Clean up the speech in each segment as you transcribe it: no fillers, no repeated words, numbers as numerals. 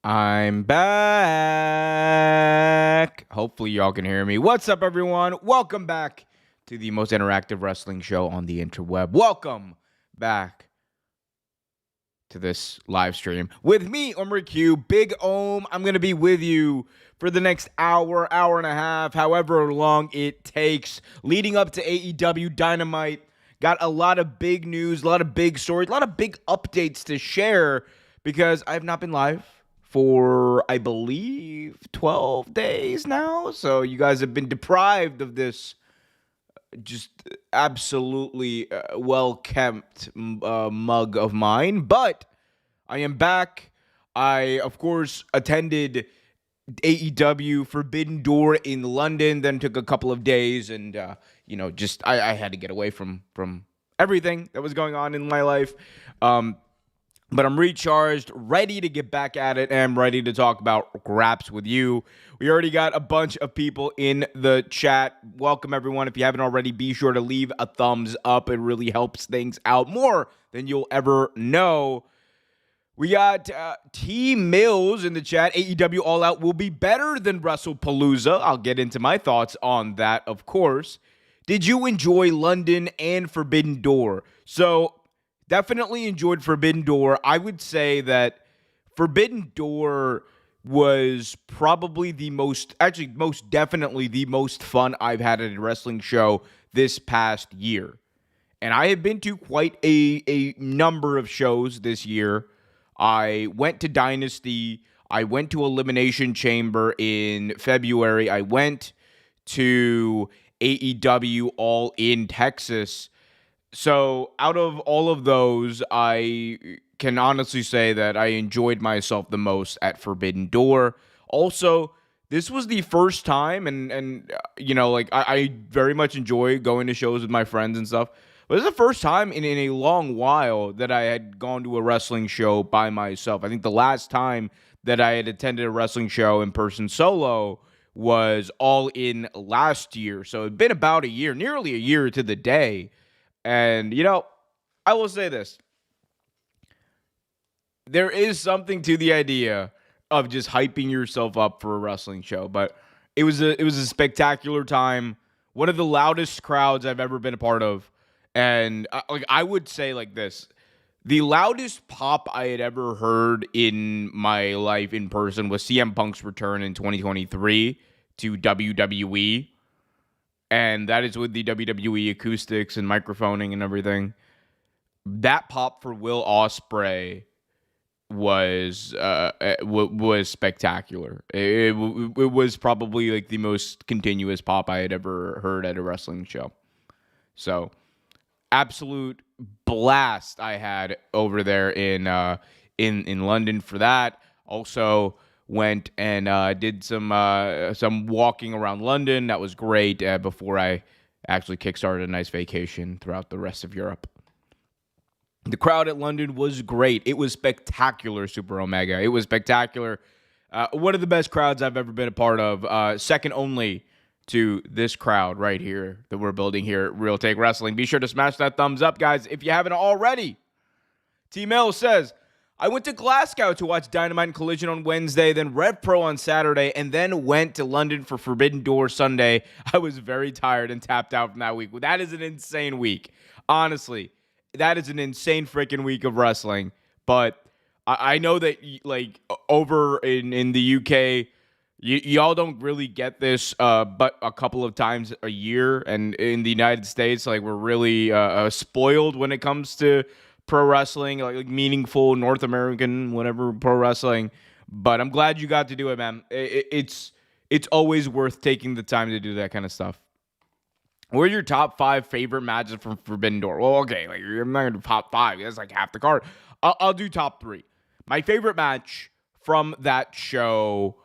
I'm back. Hopefully, y'all can hear me. What's up, everyone? Welcome back to the most interactive wrestling show on the interweb. Welcome back to this live stream with me, Omar Q, Big Ohm. I'm going to be with you for the next hour, hour and a half, however long it takes, leading up to AEW Dynamite. Got a lot of big news, a lot of big stories, a lot of big updates to share because I have not been live for, I believe, 12 days now. So you guys have been deprived of this just absolutely well-kept mug of mine. But I am back. I, of course, attended AEW Forbidden Door in London, then took a couple of days and, just I had to get away from everything that was going on in my life. But I'm recharged, ready to get back at it, and I'm ready to talk about raps with you. We already got a bunch of people in the chat. Welcome, everyone. If you haven't already, be sure to leave a thumbs up. It really helps things out more than you'll ever know. We got T Mills in the chat. AEW All Out will be better than WrestlePalooza. I'll get into my thoughts on that, of course. Did you enjoy London and Forbidden Door? So, definitely enjoyed Forbidden Door. I would say that Forbidden Door was probably most definitely the most fun I've had at a wrestling show this past year. And I have been to quite a number of shows this year. I went to Dynasty. I went to Elimination Chamber in February. I went to AEW All in Texas. So out of all of those, I can honestly say that I enjoyed myself the most at Forbidden Door. Also, this was the first time, and I very much enjoy going to shows with my friends and stuff. But this is the first time in a long while that I had gone to a wrestling show by myself. I think the last time that I had attended a wrestling show in person solo was All In last year. So it'd been about a year, nearly a year to the day. And, I will say this. There is something to the idea of just hyping yourself up for a wrestling show. But it was a spectacular time. One of the loudest crowds I've ever been a part of. And I would say like this. The loudest pop I had ever heard in my life in person was CM Punk's return in 2023 to WWE. And that is with the WWE acoustics and microphoning and everything. That pop for Will Ospreay was spectacular. It was probably like the most continuous pop I had ever heard at a wrestling show. So, absolute blast I had over there in London for that. Also went and did some walking around London. That was great before I actually kickstarted a nice vacation throughout the rest of Europe. The crowd at London was great. It was spectacular, Super Omega. It was spectacular. One of the best crowds I've ever been a part of. Second only to this crowd right here that we're building here at Real Take Wrestling. Be sure to smash that thumbs up, guys, if you haven't already. T-Mel says, I went to Glasgow to watch Dynamite and Collision on Wednesday, then Rev Pro on Saturday, and then went to London for Forbidden Door Sunday. I was very tired and tapped out from that week. That is an insane week. Honestly, that is an insane freaking week of wrestling. But I know that, like, over in the UK, y'all don't really get this but a couple of times a year. And in the United States, like, we're really spoiled when it comes to pro wrestling, like meaningful North American, whatever, pro wrestling. But I'm glad you got to do it, man. It's always worth taking the time to do that kind of stuff. What are your top 5 favorite matches from Forbidden Door? Well, okay, like, I'm not going to do top 5. That's like half the card. I'll do top 3. My favorite match from that show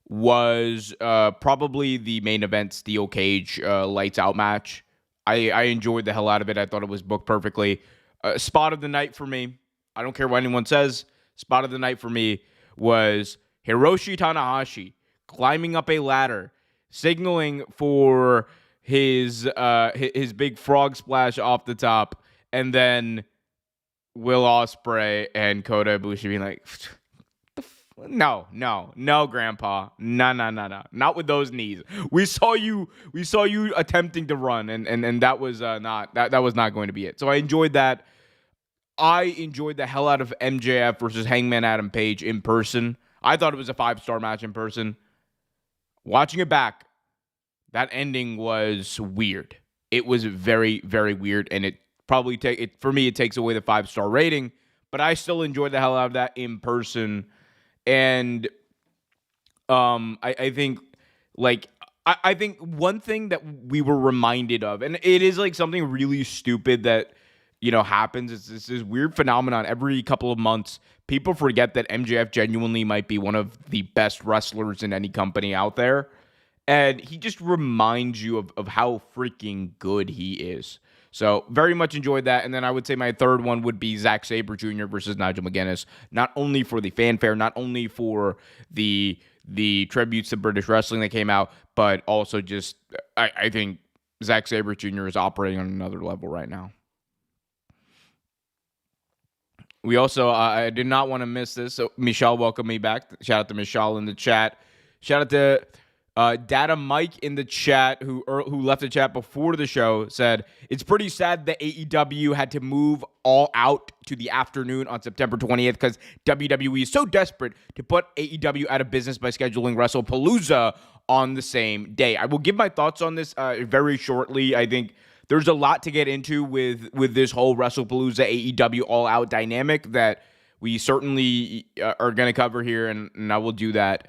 was probably the main event Steel Cage Lights Out match. I enjoyed the hell out of it. I thought it was booked perfectly. Spot of the night for me, I don't care what anyone says, spot of the night for me was Hiroshi Tanahashi climbing up a ladder, signaling for his big frog splash off the top, and then Will Ospreay and Kota Ibushi being like, No, Grandpa. No. Not with those knees. We saw you attempting to run, and that was that was not going to be it. So I enjoyed that. I enjoyed the hell out of MJF versus Hangman Adam Page in person. I thought it was a 5-star match in person. Watching it back, that ending was weird. It was very, very weird, and it probably for me it takes away the 5-star rating, but I still enjoyed the hell out of that in person. And I think like I think one thing that we were reminded of, and it is like something really stupid that happens. It's this weird phenomenon every couple of months. People forget that MJF genuinely might be one of the best wrestlers in any company out there. And he just reminds you of how freaking good he is. So very much enjoyed that. And then I would say my third one would be Zack Sabre Jr. versus Nigel McGuinness. Not only for the fanfare, not only for the tributes to British wrestling that came out, but also just I think Zack Sabre Jr. is operating on another level right now. We also, I did not want to miss this. So Michelle welcomed me back. Shout out to Michelle in the chat. Shout out to Data Mike in the chat who left the chat before the show. Said, it's pretty sad that AEW had to move All Out to the afternoon on September 20th because WWE is so desperate to put AEW out of business by scheduling WrestlePalooza on the same day. I will give my thoughts on this very shortly. I think there's a lot to get into with this whole WrestlePalooza AEW All Out dynamic that we certainly are going to cover here, and I will do that.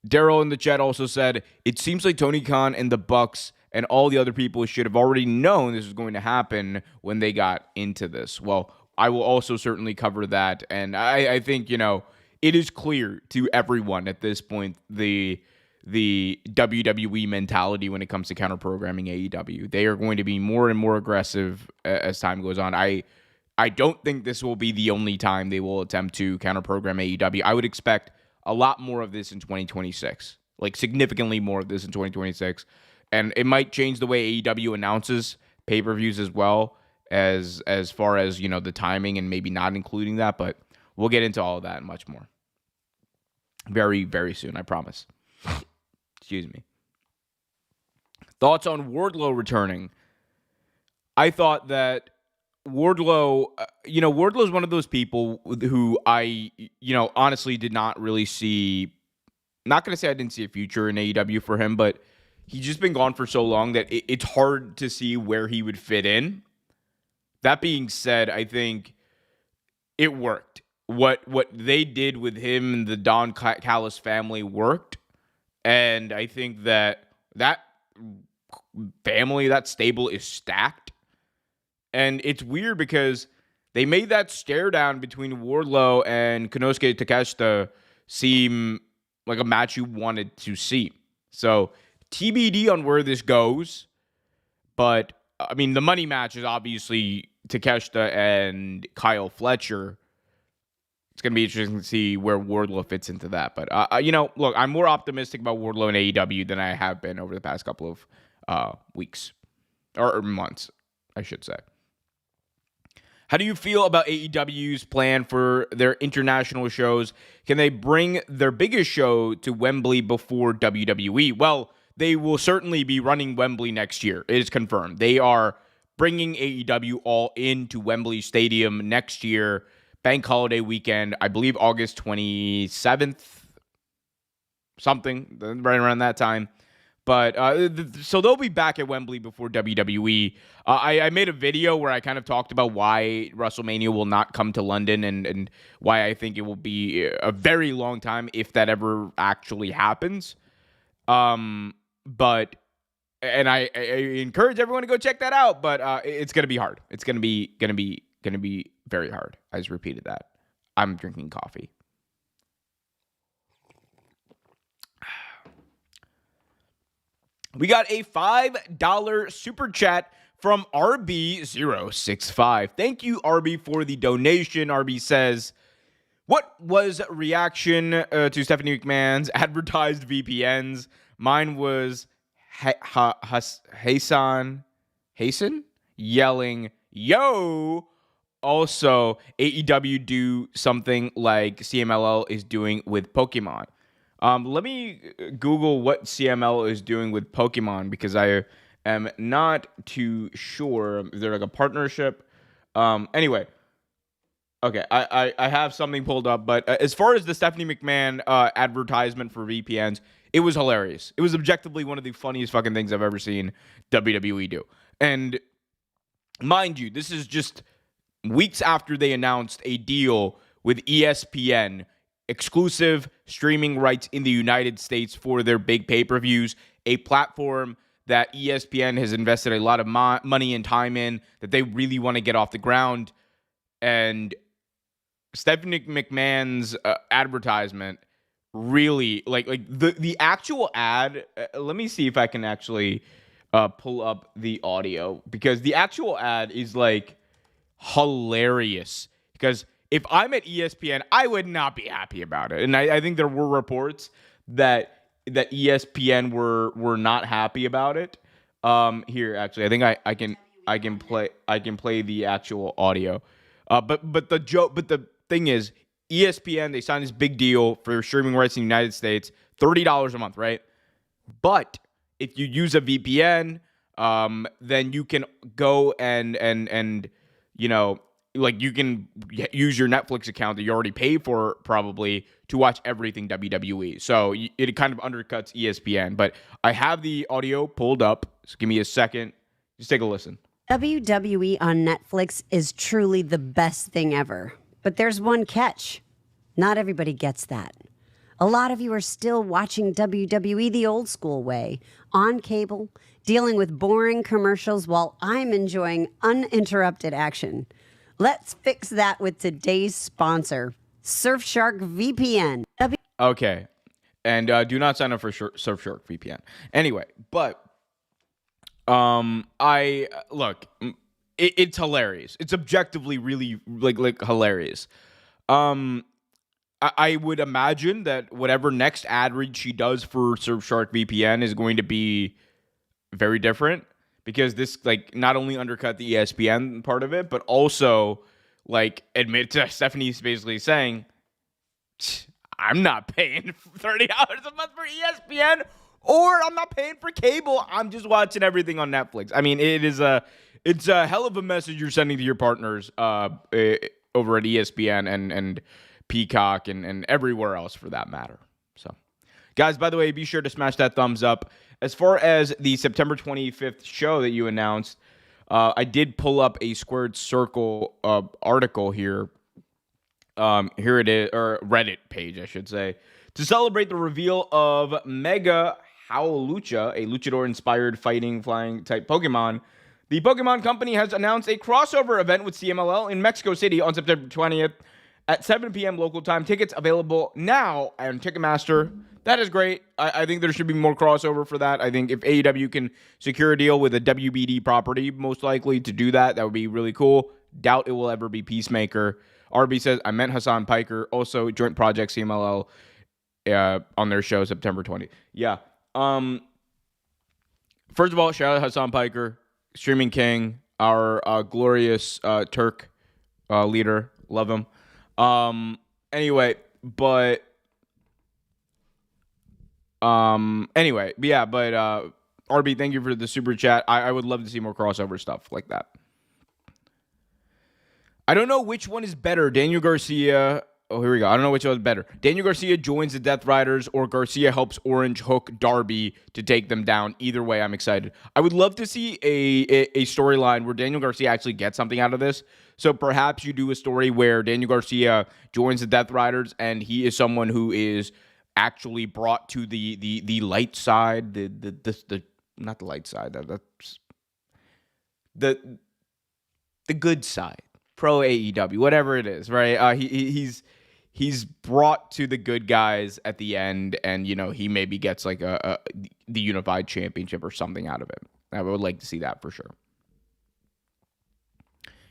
Daryl in the chat also said, it seems like Tony Khan and the Bucks and all the other people should have already known this was going to happen when they got into this. Well, I will also certainly cover that, and I think, it is clear to everyone at this point the WWE mentality when it comes to counter-programming AEW. They are going to be more and more aggressive as time goes on. I don't think this will be the only time they will attempt to counter-program AEW. I would expect a lot more of this in 2026, like significantly more of this in 2026. And it might change the way AEW announces pay-per-views as well as far as, the timing and maybe not including that. But we'll get into all of that and much more very, very soon, I promise. Excuse me. Thoughts on Wardlow returning? I thought that Wardlow, Wardlow is one of those people who I, honestly did not really see. Not going to say I didn't see a future in AEW for him, but he's just been gone for so long that it's hard to see where he would fit in. That being said, I think it worked. What they did with him and the Don Callis family worked. And I think that family, that stable is stacked. And it's weird because they made that stare down between Wardlow and Konosuke Takeshita seem like a match you wanted to see. So TBD on where this goes. But, I mean, the money match is obviously Takeshita and Kyle Fletcher. It's going to be interesting to see where Wardlow fits into that. But, look, I'm more optimistic about Wardlow and AEW than I have been over the past couple of weeks. Or months, I should say. How do you feel about AEW's plan for their international shows? Can they bring their biggest show to Wembley before WWE? Well, they will certainly be running Wembley next year. It is confirmed. They are bringing AEW All In to Wembley Stadium next year. Bank holiday weekend, I believe August 27th, something, right around that time. But so they'll be back at Wembley before WWE. I made a video where I kind of talked about why WrestleMania will not come to London and why I think it will be a very long time if that ever actually happens. But I encourage everyone to go check that out. But it's gonna be hard. It's gonna be very hard. I just repeated that. I'm drinking coffee. We got a $5 super chat from RB065. Thank you, RB, for the donation. RB says, what was reaction to Stephanie McMahon's advertised VPNs? Mine was Hasan yelling, yo, also AEW do something like CMLL is doing with Pokemon. Let me Google what CML is doing with Pokemon because I am not too sure. Is there like a partnership? Anyway, okay, I have something pulled up, but as far as the Stephanie McMahon advertisement for VPNs, it was hilarious. It was objectively one of the funniest fucking things I've ever seen WWE do. And mind you, this is just weeks after they announced a deal with ESPN, exclusive streaming rights in the United States for their big pay-per-views, a platform that ESPN has invested a lot of money and time in, that they really want to get off the ground. And Stephanie McMahon's advertisement really, like the actual ad, let me see if I can actually pull up the audio, because the actual ad is like hilarious. Because if I'm at ESPN, I would not be happy about it. And I think there were reports that ESPN were not happy about it. Here, actually, I think I can play the actual audio. But the thing is, ESPN, they signed this big deal for streaming rights in the United States, $30 a month, right? But if you use a VPN, then you can go and you know, like you can use your Netflix account that you already pay for probably to watch everything WWE. So it kind of undercuts ESPN. But I have the audio pulled up. So give me a second. Just take a listen. WWE on Netflix is truly the best thing ever. But there's one catch. Not everybody gets that. A lot of you are still watching WWE the old school way, on cable, dealing with boring commercials while I'm enjoying uninterrupted action. Let's fix that with today's sponsor, Surfshark VPN. Okay. And do not sign up for Surfshark VPN. Anyway, but it's hilarious. It's objectively really like hilarious. I would imagine that whatever next ad read she does for Surfshark VPN is going to be very different, because this like not only undercut the ESPN part of it, but also like admit to Stephanie's basically saying, I'm not paying $30 a month for ESPN, or I'm not paying for cable. I'm just watching everything on Netflix. I mean, it's a hell of a message you're sending to your partners over at ESPN and Peacock and everywhere else for that matter. So, guys, by the way, be sure to smash that thumbs up. As far as the September 25th show that you announced, I did pull up a Squared Circle article here. Here it is, or Reddit page, I should say, to celebrate the reveal of Mega Howlucha, a luchador-inspired fighting flying type Pokemon. The Pokemon Company has announced a crossover event with CMLL in Mexico City on September 20th at 7 p.m. local time. Tickets available now on Ticketmaster. That is great. I think there should be more crossover for that. I think if AEW can secure a deal with a WBD property, most likely to do that, that would be really cool. Doubt it will ever be Peacemaker. RB says, I meant Hassan Piker. Also, joint project CMLL on their show September 20th. Yeah. First of all, shout out Hassan Piker, Streaming King, our glorious Turk leader. Love him. Anyway, but RB, thank you for the super chat. I would love to see more crossover stuff like that. I don't know which one is better. Daniel Garcia. Oh, here we go. I don't know which one is better. Daniel Garcia joins the Death Riders, or Garcia helps Orange hook Darby to take them down. Either way, I'm excited. I would love to see a storyline where Daniel Garcia actually gets something out of this. So perhaps you do a story where Daniel Garcia joins the Death Riders, and he is someone who is actually brought to the light side, the not the light side, that's the good side, pro AEW, whatever it is, right? He's brought to the good guys at the end, and he maybe gets like the unified championship or something out of it. I would like to see that for sure.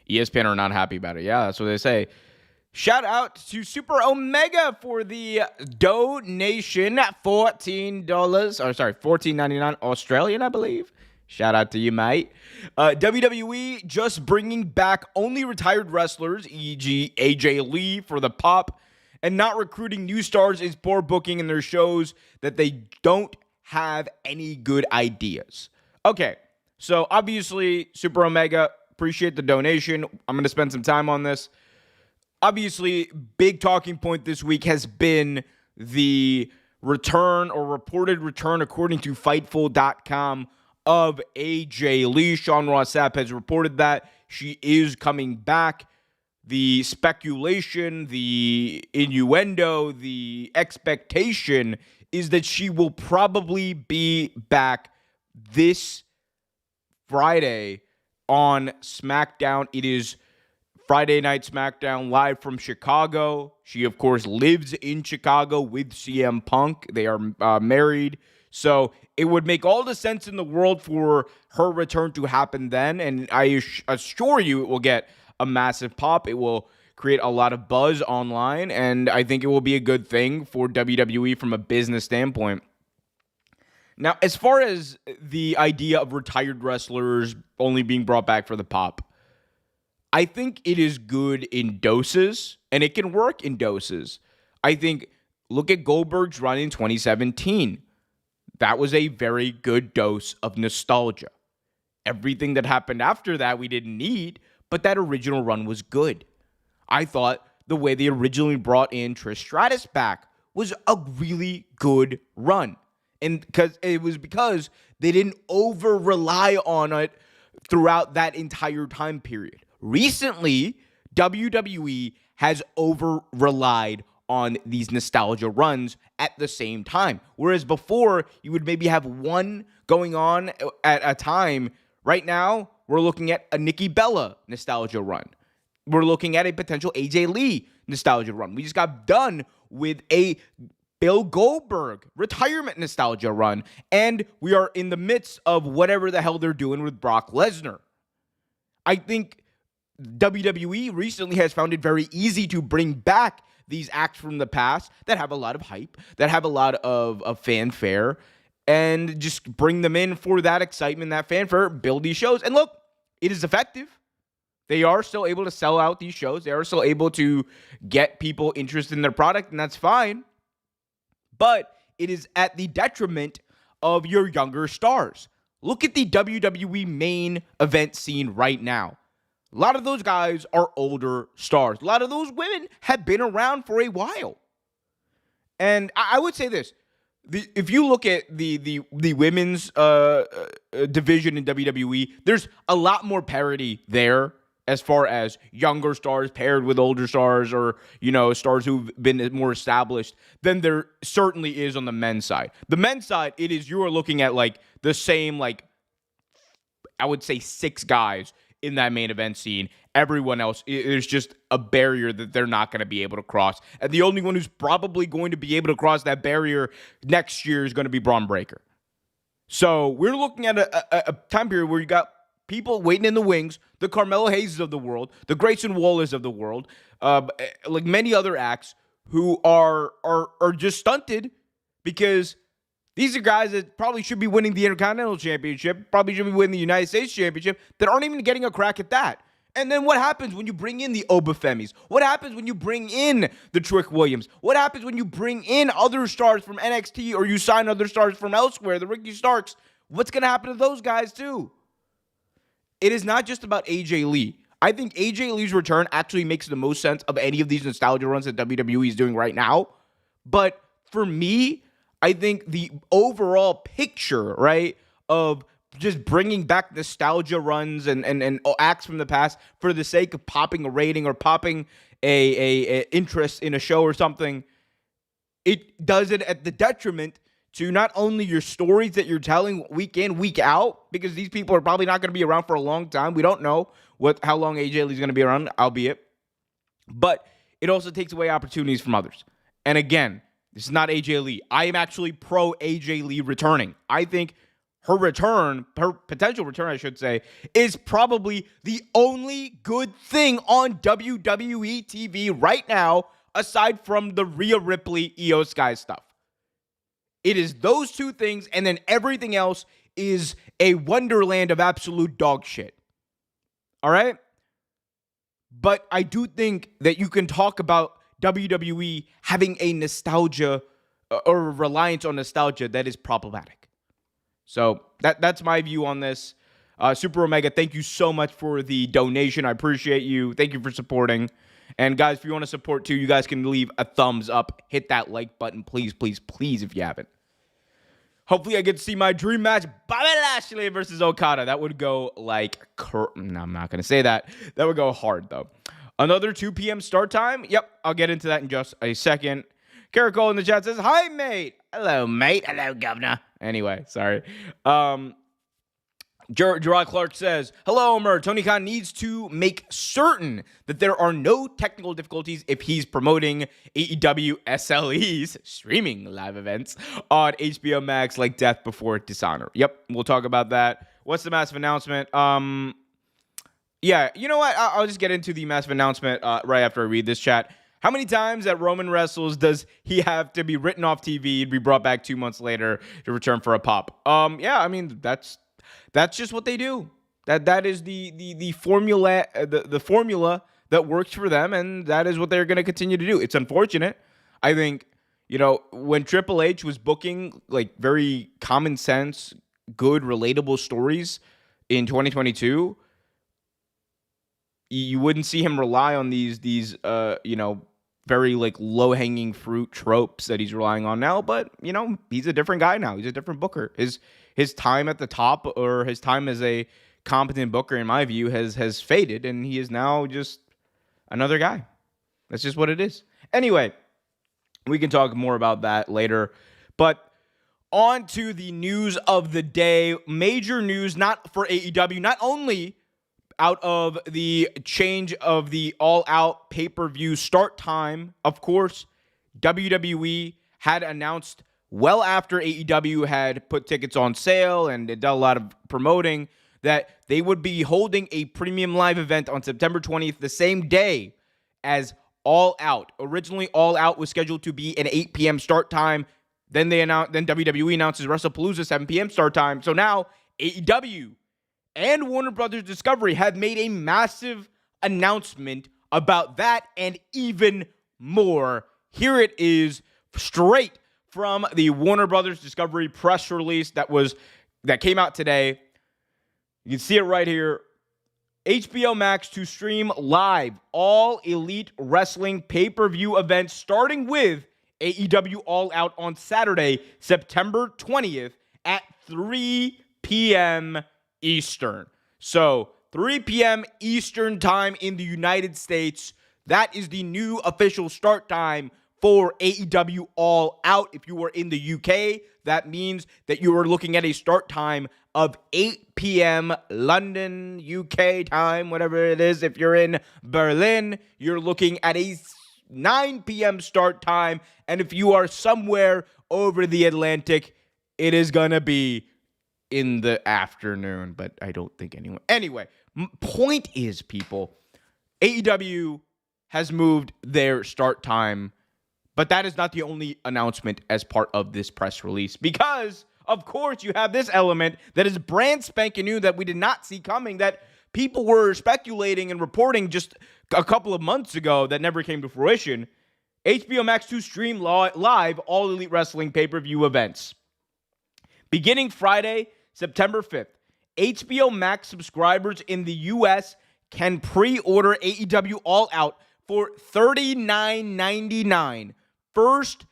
ESPN are not happy about it. Yeah, that's what they say. Shout out to Super Omega for the donation at $14.99 Australian, I believe. Shout out to you, mate. WWE just bringing back only retired wrestlers, e.g. AJ Lee for the pop, and not recruiting new stars is poor booking in their shows that they don't have any good ideas. Okay, so obviously, Super Omega, appreciate the donation. I'm going to spend some time on this. Obviously, big talking point this week has been the return or reported return, according to Fightful.com, of AJ Lee. Sean Ross Sapp has reported that she is coming back. The speculation, the innuendo, the expectation is that she will probably be back this Friday on SmackDown. It is Friday Night SmackDown live from Chicago. She, of course, lives in Chicago with CM Punk. They are married. So it would make all the sense in the world for her return to happen then. And I assure you it will get a massive pop. It will create a lot of buzz online. And I think it will be a good thing for WWE from a business standpoint. Now, as far as the idea of retired wrestlers only being brought back for the pop, I think it is good in doses, and it can work in doses. I think, look at Goldberg's run in 2017. That was a very good dose of nostalgia. Everything that happened after that we didn't need, but that original run was good. I thought the way they originally brought in Trish Stratus back was a really good run. And because they didn't over-rely on it throughout that entire time period. Recently, WWE has over-relied on these nostalgia runs at the same time. Whereas before, you would maybe have one going on at a time. Right now, we're looking at a Nikki Bella nostalgia run. We're looking at a potential AJ Lee nostalgia run. We just got done with a Bill Goldberg retirement nostalgia run. And we are in the midst of whatever the hell they're doing with Brock Lesnar. I think WWE recently has found it very easy to bring back these acts from the past that have a lot of hype, that have a lot of fanfare, and just bring them in for that excitement, that fanfare, build these shows. And look, it is effective. They are still able to sell out these shows. They are still able to get people interested in their product, and that's fine. But it is at the detriment of your younger stars. Look at the WWE main event scene right now. A lot of those guys are older stars. A lot of those women have been around for a while. And I would say this. If you look at the women's division in WWE, there's a lot more parity there as far as younger stars paired with older stars or, stars who've been more established than there certainly is on the men's side. The men's side, you are looking at the same, I would say 6 guys in that main event scene. Everyone else, there's just a barrier that they're not going to be able to cross. And the only one who's probably going to be able to cross that barrier next year is going to be Braun Breaker. So we're looking at a time period where you got people waiting in the wings, the Carmelo Hayes of the world, the Grayson Wallers of the world, like many other acts who are just stunted because these are guys that probably should be winning the Intercontinental Championship, probably should be winning the United States Championship, that aren't even getting a crack at that. And then what happens when you bring in the Obafemis? What happens when you bring in the Trick Williams? What happens when you bring in other stars from NXT or you sign other stars from elsewhere, the Ricky Starks? What's going to happen to those guys too? It is not just about AJ Lee. I think AJ Lee's return actually makes the most sense of any of these nostalgia runs that WWE is doing right now. But for me, I think the overall picture, right, of just bringing back nostalgia runs and acts from the past for the sake of popping a rating or popping a interest in a show or something, it does it at the detriment to not only your stories that you're telling week in, week out, because these people are probably not going to be around for a long time. We don't know how long AJ Lee's going to be around, albeit. But it also takes away opportunities from others. And again, this is not AJ Lee. I am actually pro AJ Lee returning. I think her potential return, I should say, is probably the only good thing on WWE TV right now, aside from the Rhea Ripley, Io Sky stuff. It is those two things, and then everything else is a wonderland of absolute dog shit. All right? But I do think that you can talk about WWE having a nostalgia or reliance on nostalgia that is problematic. So that's my view on this. Super Omega, thank you so much for the donation. I appreciate you. Thank you for supporting. And guys, if you want to support too, you guys can leave a thumbs up. Hit that like button, please, please, please, if you haven't. Hopefully I get to see my dream match, Bobby Lashley versus Okada. That would go like... No, I'm not going to say that. That would go hard, though. Another 2 p.m. start time? Yep, I'll get into that in just a second. Caracol in the chat says, hi, mate. Hello, mate. Hello, governor. Anyway, sorry. Gerard Clark says, hello, Omer. Tony Khan needs to make certain that there are no technical difficulties if he's promoting AEW SLEs, streaming live events, on HBO Max like Death Before Dishonor. Yep, we'll talk about that. What's the massive announcement? Yeah, you know what? I'll just get into the massive announcement right after I read this chat. How many times at Roman wrestles does he have to be written off TV and be brought back 2 months later to return for a pop? Yeah, I mean, that's just what they do. That is the formula, the formula that works for them, and that is what they're going to continue to do. It's unfortunate. I think, when Triple H was booking like very common sense, good, relatable stories in 2022, you wouldn't see him rely on these very like low-hanging fruit tropes that he's relying on now. But, he's a different guy now. He's a different booker. His time at the top, or his time as a competent booker, in my view, has faded, and he is now just another guy. That's just what it is. Anyway, we can talk more about that later. But on to the news of the day. Major news, not for AEW, not only out of the change of the all-out pay-per-view start time. Of course, WWE had announced well after AEW had put tickets on sale and did a lot of promoting that they would be holding a premium live event on September 20th, the same day as All Out. Originally, All Out was scheduled to be an 8 p.m. start time. Then WWE announces WrestlePalooza 7 p.m. start time. So now AEW and Warner Brothers Discovery have made a massive announcement about that and even more. Here it is, straight from the Warner Brothers Discovery press release that came out today. You can see it right here. HBO Max to stream live all Elite Wrestling pay-per-view events, starting with AEW All Out on Saturday, September 20th at 3 p.m. Eastern. So 3 p.m. Eastern time in the United States. That is the new official start time for AEW All Out. If you are in the UK, that means that you are looking at a start time of 8 p.m. London, UK time, whatever it is. If you're in Berlin, you're looking at a 9 p.m. start time. And if you are somewhere over the Atlantic, it is going to be in the afternoon, but I don't think anyone. Anyway, point is, people, AEW has moved their start time, but that is not the only announcement as part of this press release, because, of course, you have this element that is brand spanking new that we did not see coming, that people were speculating and reporting just a couple of months ago that never came to fruition. HBO Max to stream live all Elite Wrestling pay-per-view events. Beginning Friday, September 5th, HBO Max subscribers in the U.S. can pre-order AEW All Out for $39.99. First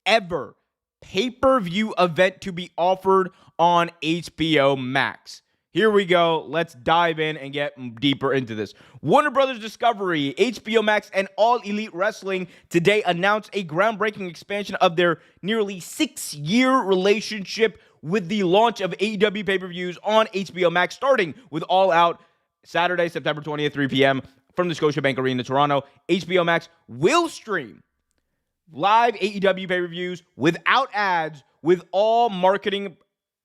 ever pay-per-view event to be offered on HBO Max. Here we go. Let's dive in and get deeper into this. Warner Brothers Discovery, HBO Max, and All Elite Wrestling today announced a groundbreaking expansion of their nearly 6-year relationship with the launch of AEW pay-per-views on HBO Max, starting with All Out Saturday, September 20th, 3 p.m. from the Scotiabank Arena, Toronto. HBO Max will stream live AEW pay-per-views without ads, with all marketing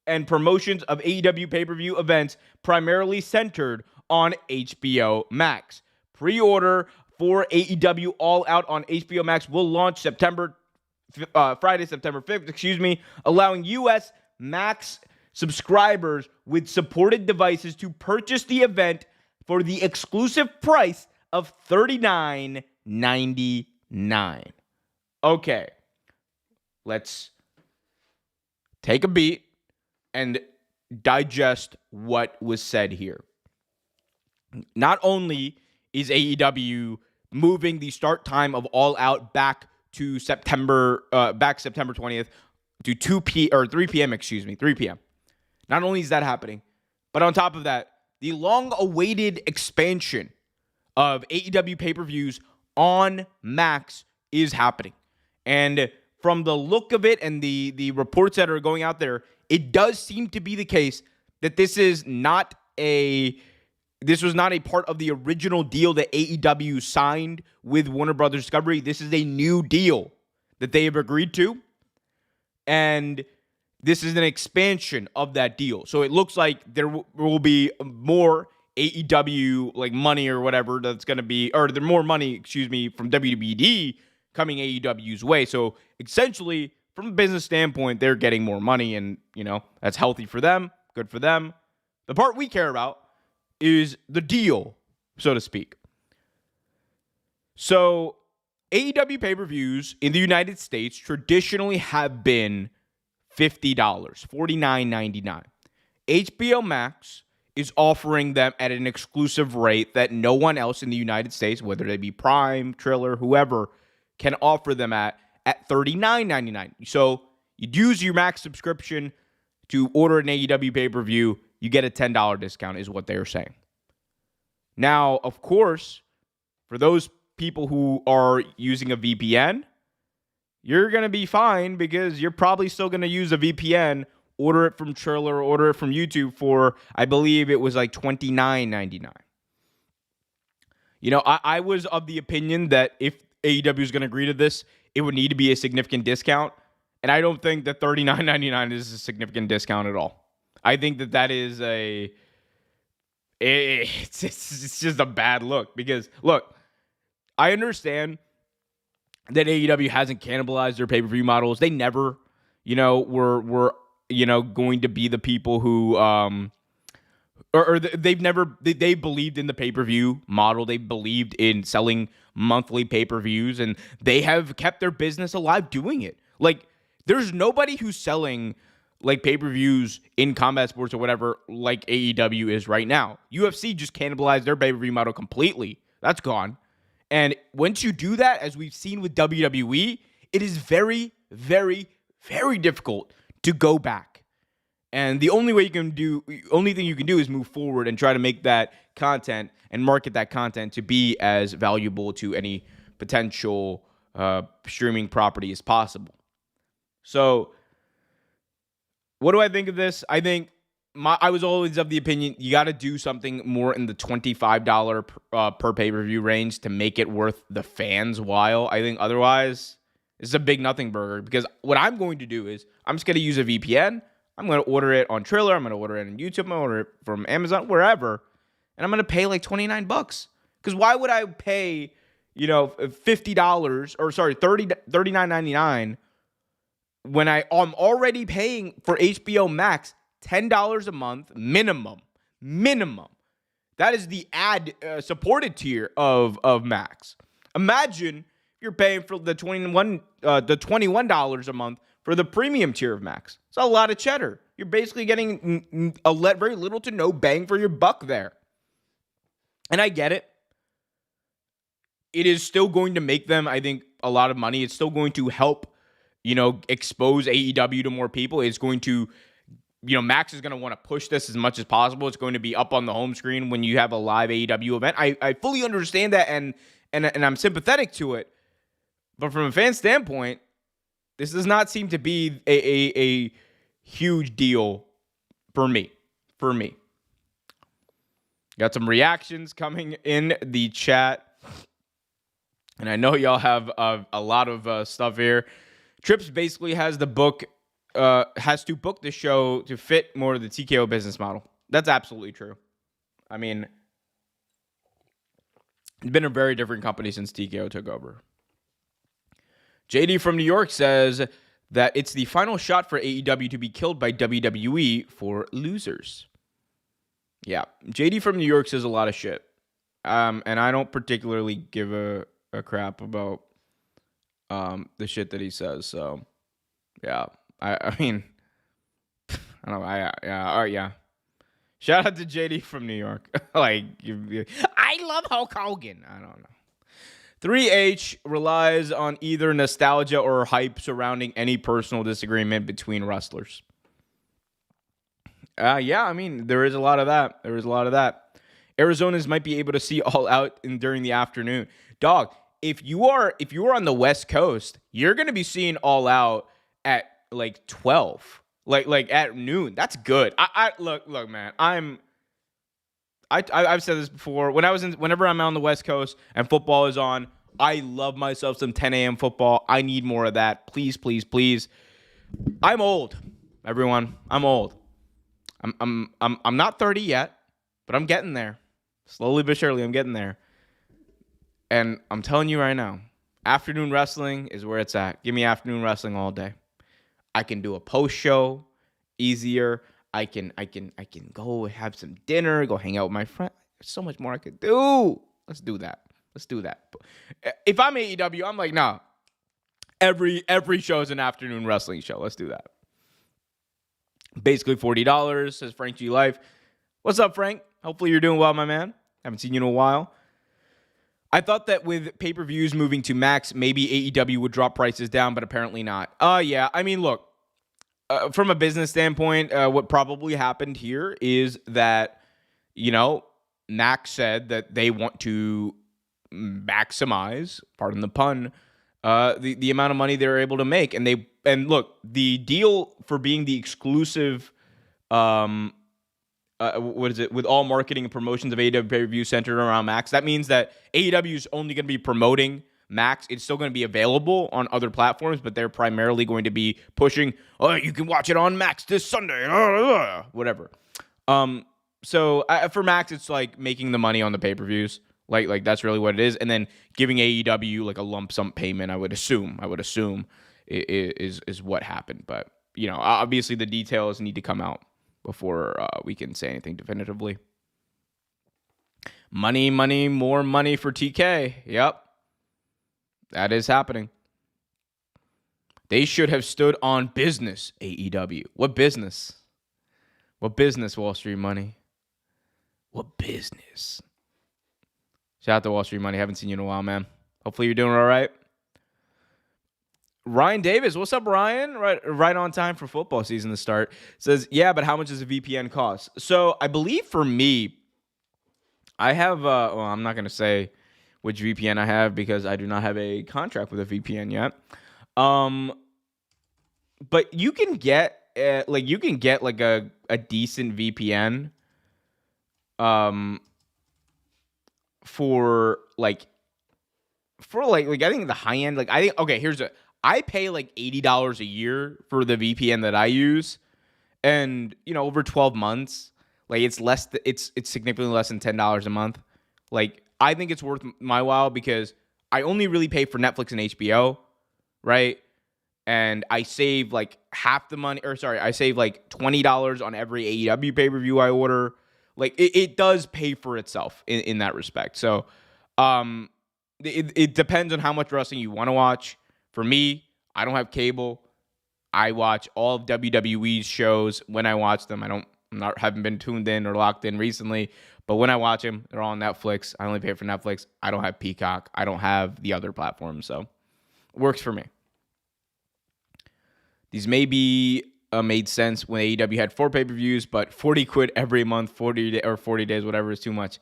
and promotions of AEW pay-per-view events primarily centered on HBO Max. Pre-order for AEW All Out on HBO Max will launch Friday, September 5th, allowing U.S. Max subscribers with supported devices to purchase the event for the exclusive price of $39.99. Okay, let's take a beat and digest what was said here. Not only is AEW moving the start time of All Out back to September 20th to 3 p.m. 3 p.m. Not only is that happening, but on top of that, the long-awaited expansion of AEW pay-per-views on Max is happening. And from the look of it and the reports that are going out there, it does seem to be the case that this was not a part of the original deal that AEW signed with Warner Brothers Discovery. This is a new deal that they have agreed to. And this is an expansion of that deal. So it looks like there will be more AEW like money or whatever that's going to be, or there more money, from WWED coming AEW's way. So essentially, from a business standpoint, they're getting more money, and that's healthy for them, good for them. The part we care about is the deal, so to speak. So AEW pay-per-views in the United States traditionally have been $50, $49.99. HBO Max is offering them at an exclusive rate that no one else in the United States, whether they be Prime, Triller, whoever, can offer them at $39.99. So you'd use your Max subscription to order an AEW pay-per-view, you get a $10 discount is what they're saying. Now, of course, for those people who are using a VPN, you're going to be fine because you're probably still going to use a VPN, order it from Triller, order it from YouTube for, I believe it was like $29.99. I was of the opinion that if AEW is going to agree to this, it would need to be a significant discount. And I don't think that $39.99 is a significant discount at all. I think that is it's just a bad look because, look, I understand that AEW hasn't cannibalized their pay-per-view models. They never, were going to be the people who, they believed in the pay-per-view model. They believed in selling monthly pay-per-views, and they have kept their business alive doing it. Like, there's nobody who's selling like pay-per-views in combat sports or whatever like AEW is right now. UFC just cannibalized their pay-per-view model completely. That's gone. And once you do that, as we've seen with WWE, it is very, very, very difficult to go back. And the only thing you can do is move forward and try to make that content and market that content to be as valuable to any potential streaming property as possible. So, what do I think of this? I think I was always of the opinion you got to do something more in the $25 per pay-per-view range to make it worth the fans' while. I think otherwise, it's a big nothing burger because what I'm going to do is I'm just going to use a VPN. I'm going to order it on Triller. I'm going to order it on YouTube. I'm going to order it from Amazon, wherever. And I'm going to pay like $29. Because why would I pay, $50 or $39.99 when I'm already paying for HBO Max $10 a month minimum. That is the ad supported tier of Max. Imagine if you're paying for the $21 a month for the premium tier of Max. It's a lot of cheddar. You're basically getting very little to no bang for your buck there. And I get it. It is still going to make them, I think, a lot of money. It's still going to help, expose AEW to more people. It's going to, Max is going to want to push this as much as possible. It's going to be up on the home screen when you have a live AEW event. I fully understand that, and I'm sympathetic to it. But from a fan standpoint, this does not seem to be a huge deal for me. Got some reactions coming in the chat. And I know y'all have a lot of stuff here. Trips basically has to book the show to fit more of the TKO business model. That's absolutely true. I mean, it's been a very different company since TKO took over. JD from New York says, that it's the final shot for AEW to be killed by WWE for losers. Yeah, JD from New York says a lot of shit. And I don't particularly give a crap about the shit that he says. So, yeah. I mean, I don't know. All right, yeah. Shout out to JD from New York. I love Hulk Hogan. I don't know. 3H relies on either nostalgia or hype surrounding any personal disagreement between wrestlers. Yeah, I mean, there is a lot of that. Arizona's might be able to see All Out during the afternoon. Dog, if you are on the West Coast, you're going to be seeing All Out at like 12. Like at noon. That's good. I look, man. I've said this before. Whenever I'm on the West Coast and football is on, I love myself some 10 a.m. football. I need more of that. Please, please, please. I'm old, everyone. I'm old. I'm not 30 yet, but I'm getting there. Slowly but surely, I'm getting there. And I'm telling you right now, afternoon wrestling is where it's at. Give me afternoon wrestling all day. I can do a post show easier. I can go have some dinner, go hang out with my friend. There's so much more I could do. Let's do that. If I'm AEW, I'm like, nah. Every show is an afternoon wrestling show. Let's do that. Basically $40, says Frank G Life. What's up, Frank? Hopefully you're doing well, my man. Haven't seen you in a while. I thought that with pay-per-views moving to Max, maybe AEW would drop prices down, but apparently not. Yeah. I mean, look, from a business standpoint, what probably happened here is that, Max said that they want to maximize, pardon the pun, the amount of money they're able to make. And look, the deal for being the exclusive, with all marketing and promotions of AEW pay-per-view centered around Max, that means that AEW is only going to be promoting Max. It's still going to be available on other platforms, but they're primarily going to be pushing, you can watch it on Max this Sunday, whatever. So for Max, it's like making the money on the pay-per-views. Like that's really what it is. And then giving AEW like a lump sum payment, I would assume is what happened. But, obviously the details need to come out before we can say anything definitively. Money, more money for TK. Yep. That is happening. They should have stood on business, AEW. What business? Wall Street Money? What business? Shout out to Wall Street Money. Haven't seen you in a while, man. Hopefully you're doing all right. Ryan Davis, what's up, Ryan? Right on time for football season to start. Says, yeah, but how much does a VPN cost? So I believe for me, I have, I'm not going to say which VPN I have because I do not have a contract with a VPN yet. But you can get a decent VPN, for I think the high end, I pay like $80 a year for the VPN that I use, and over 12 months, it's significantly less than $10 a month. I think it's worth my while because I only really pay for Netflix and HBO, right? And I save half the money, I save $20 on every AEW pay-per-view I order. It does pay for itself in that respect. So it depends on how much wrestling you want to watch. For me, I don't have cable. I watch all of WWE's shows when I watch them. Haven't been tuned in or locked in recently, but when I watch them, they're all on Netflix. I only pay for Netflix. I don't have Peacock. I don't have the other platforms, so it works for me. These may be made sense when AEW had 4 pay-per-views, but 40 quid every month, 40 days, whatever, is too much.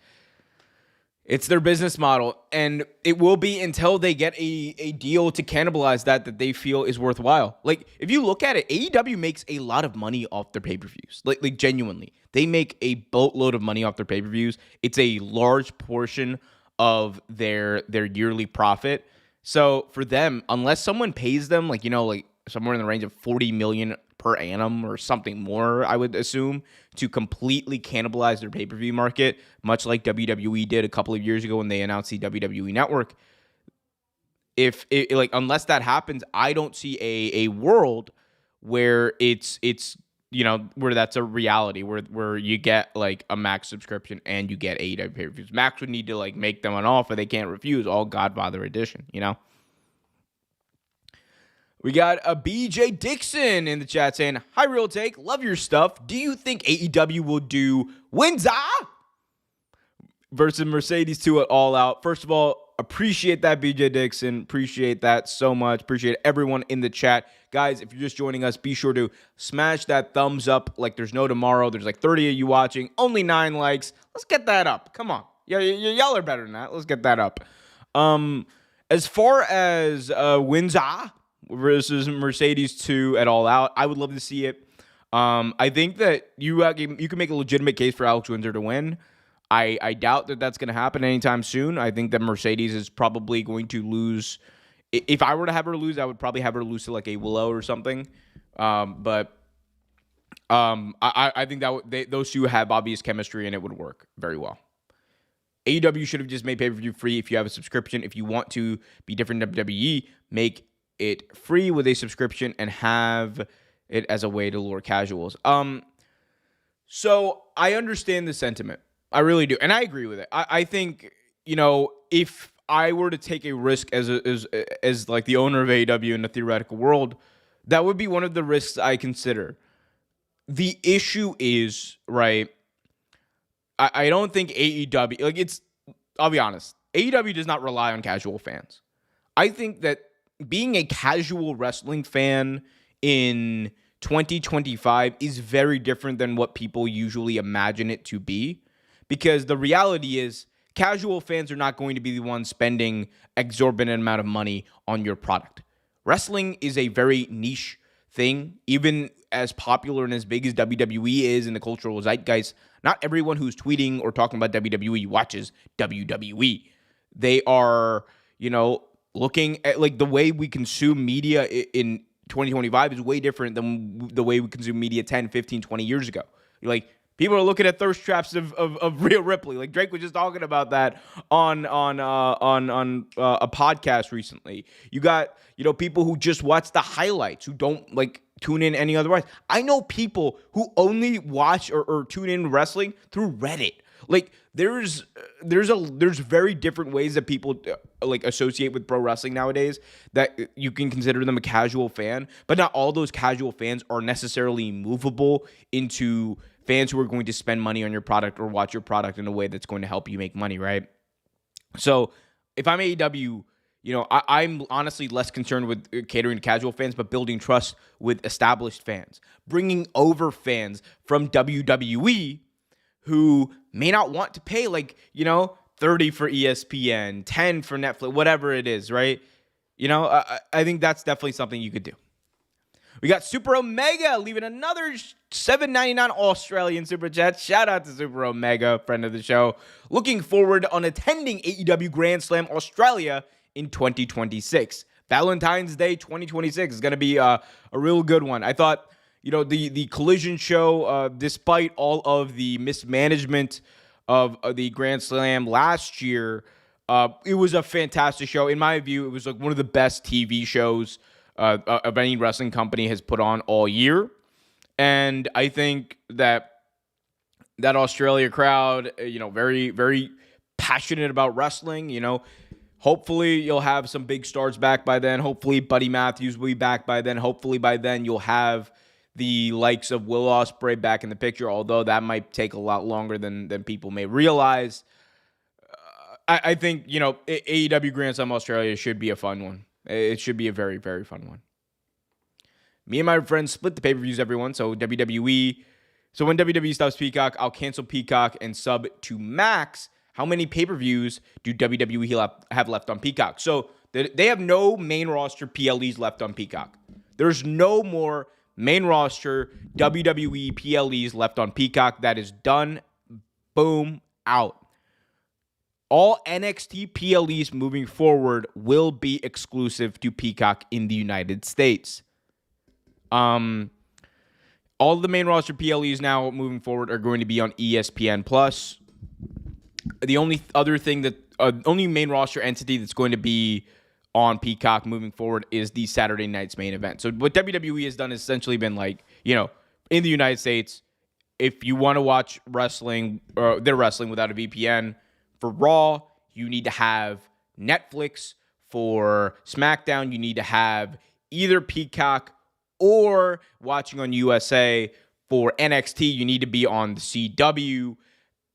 It's their business model, and it will be until they get a deal to cannibalize that they feel is worthwhile. If you look at it, AEW makes a lot of money off their pay-per-views. Genuinely. They make a boatload of money off their pay-per-views. It's a large portion of their yearly profit. So for them, unless someone pays them somewhere in the range of $40 million per annum or something more, I would assume, to completely cannibalize their pay-per-view market, much like WWE did a couple of years ago when they announced the WWE Network, if it, like, unless that happens, I don't see a world where it's where that's a reality, where you get like a Max subscription and you get AEW pay-per-views. Max would need to like make them an offer they can't refuse, all Godfather edition, We got a BJ Dixon in the chat saying, "Hi, Real Take. Love your stuff. Do you think AEW will do Windsor versus Mercedes 2 at All Out?" First of all, appreciate that, BJ Dixon. Appreciate that so much. Appreciate everyone in the chat. Guys, if you're just joining us, be sure to smash that thumbs up like there's no tomorrow. There's like 30 of you watching, only 9 likes. Let's get that up. Come on. Y'all are better than that. Let's get that up. As far as Windsor versus Mercedes 2 at All Out, I would love to see it. I think that you can make a legitimate case for Alex Windsor to win. I doubt that that's going to happen anytime soon. I think that Mercedes is probably going to lose. If I were to have her lose, I would probably have her lose to like a Willow or something. I think that those two have obvious chemistry and it would work very well. AEW should have just made pay-per-view free if you have a subscription. If you want to be different than WWE, make it free with a subscription and have it as a way to lure casuals. So I understand the sentiment. I really do. And I agree with it. I think, if I were to take a risk as like the owner of AEW in a theoretical world, that would be one of the risks I consider. The issue is, right, I don't think AEW, I'll be honest, AEW does not rely on casual fans. I think that being a casual wrestling fan in 2025 is very different than what people usually imagine it to be, because the reality is casual fans are not going to be the ones spending exorbitant amount of money on your product. Wrestling is a very niche thing. Even as popular and as big as WWE is in the cultural zeitgeist, not everyone who's tweeting or talking about WWE watches WWE. They are, looking at like the way we consume media in 2025 is way different than the way we consume media 10, 15, 20 years ago. Like, people are looking at thirst traps of Rhea Ripley. Like, Drake was just talking about that on a podcast recently. You got, people who just watch the highlights, who don't like tune in any otherwise. I know people who only watch or tune in wrestling through Reddit. Like, there's very different ways that people like associate with pro wrestling nowadays that you can consider them a casual fan, but not all those casual fans are necessarily movable into fans who are going to spend money on your product or watch your product in a way that's going to help you make money, right? So if I'm AEW, I'm honestly less concerned with catering to casual fans, but building trust with established fans, bringing over fans from WWE who may not want to pay 30 for ESPN, 10 for Netflix, whatever it is, right? I think that's definitely something you could do. We got Super Omega leaving another $7.99 Australian Super Chat. Shout out to Super Omega, friend of the show. Looking forward on attending AEW Grand Slam Australia in 2026. Valentine's Day 2026 is going to be a real good one. I thought, the Collision show, despite all of the mismanagement of the Grand Slam last year, it was a fantastic show. In my view, it was like one of the best TV shows of any wrestling company has put on all year. And I think that Australia crowd, very, very passionate about wrestling. Hopefully you'll have some big stars back by then. Hopefully Buddy Matthews will be back by then. Hopefully by then you'll have the likes of Will Ospreay back in the picture, although that might take a lot longer than people may realize. I think, AEW Grand Slam Australia should be a fun one. It should be a very, very fun one. Me and my friends split the pay-per-views, everyone. So when WWE stops Peacock, I'll cancel Peacock and sub to Max. How many pay-per-views do WWE have left on Peacock? So they have no main roster PLEs left on Peacock. There's no more main roster WWE PLEs left on Peacock. That is done. Boom. Out. All NXT PLEs moving forward will be exclusive to Peacock in the United States. All the main roster PLEs now moving forward are going to be on ESPN Plus. The only other thing only main roster entity that's going to be on Peacock moving forward is the Saturday night's main event. So what WWE has done is essentially been like, in the United States, if you want to watch wrestling, or their wrestling without a VPN for Raw, you need to have Netflix. For SmackDown, you need to have either Peacock or watching on USA. For NXT, you need to be on the CW,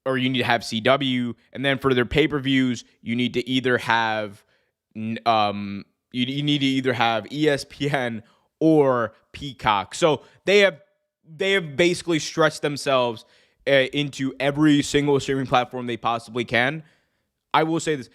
or you need to have CW. And then for their pay-per-views, you need to either have you need to either have ESPN or Peacock. So they have basically stretched themselves into every single streaming platform they possibly can. I will say this.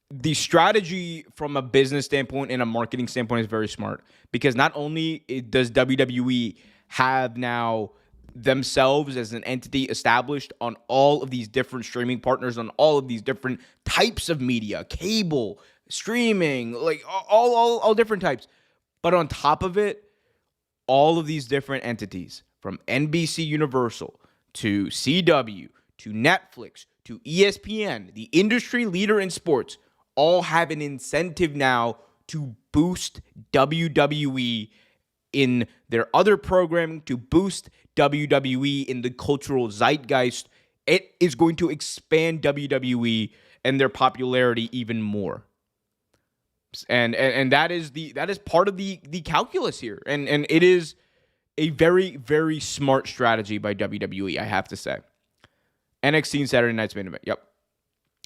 The strategy from a business standpoint and a marketing standpoint is very smart, because not only does WWE have now themselves as an entity established on all of these different streaming partners, on all of these different types of media, cable, streaming, like all different types. But on top of it, all of these different entities, from NBC Universal to CW to Netflix to ESPN, the industry leader in sports, all have an incentive now to boost WWE in their other programming, to boost WWE in the cultural zeitgeist. It is going to expand WWE and their popularity even more. And that is part of the calculus here. And it is a very, very smart strategy by WWE, I have to say. NXT and Saturday night's main event. Yep.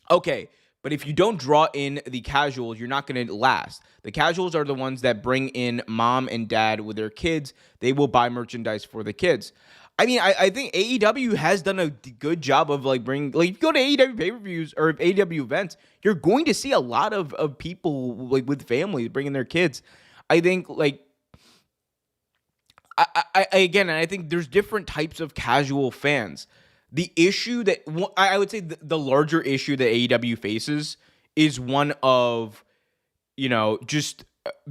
Okay. But if you don't draw in the casuals, you're not going to last. The casuals are the ones that bring in mom and dad with their kids. They will buy merchandise for the kids. I mean, I think AEW has done a good job of bringing, if you go to AEW pay-per-views or AEW events, you're going to see a lot of people with families bringing their kids. I think I think there's different types of casual fans. The issue that I would say the larger issue that AEW faces is one of, just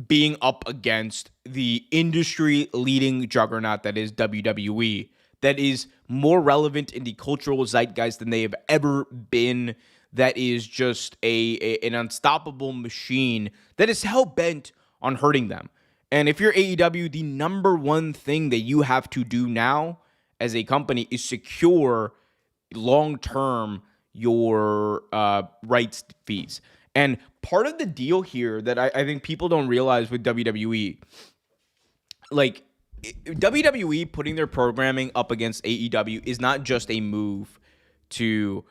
being up against the industry leading juggernaut that is WWE, that is more relevant in the cultural zeitgeist than they have ever been, that is just an unstoppable machine that is hell-bent on hurting them. And if you're AEW, the number one thing that you have to do now as a company is secure long-term your rights fees. And part of the deal here that I think people don't realize with WWE, WWE putting their programming up against AEW is not just a move to,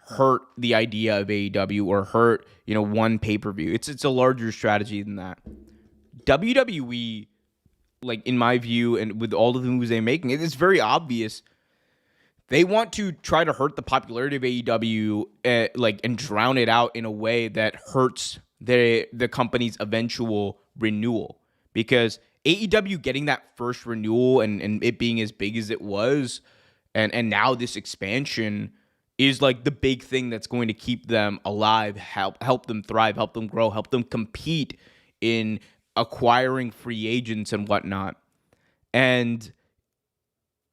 hurt the idea of AEW or hurt, one pay-per-view. It's a larger strategy than that. WWE, in my view, and with all of the moves they're making, it's very obvious they want to try to hurt the popularity of AEW, and drown it out in a way that hurts the company's eventual renewal. Because AEW getting that first renewal and it being as big as it was, and now this expansion is the big thing that's going to keep them alive, help them thrive, help them grow, help them compete in acquiring free agents and whatnot. And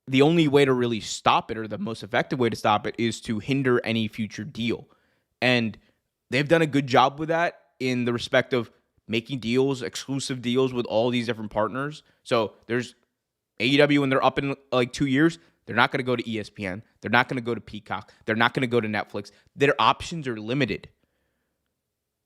the only way to really stop it, or the most effective way to stop it, is to hinder any future deal. And they've done a good job with that in the respect of making deals, exclusive deals with all these different partners. So there's AEW, when they're up in 2 years, they're not going to go to ESPN. They're not going to go to Peacock. They're not going to go to Netflix. Their options are limited.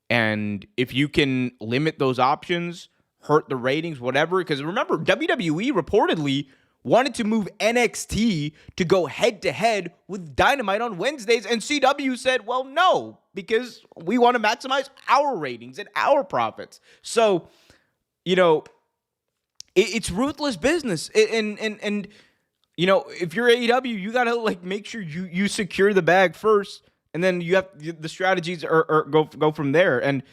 And if you can limit those options, hurt the ratings, whatever, because remember, WWE reportedly wanted to move NXT to go head-to-head with Dynamite on Wednesdays, and CW said, well, no, because we want to maximize our ratings and our profits. So, it's ruthless business. And if you're AEW, you got to make sure you secure the bag first, and then you have the strategies are go from there. And,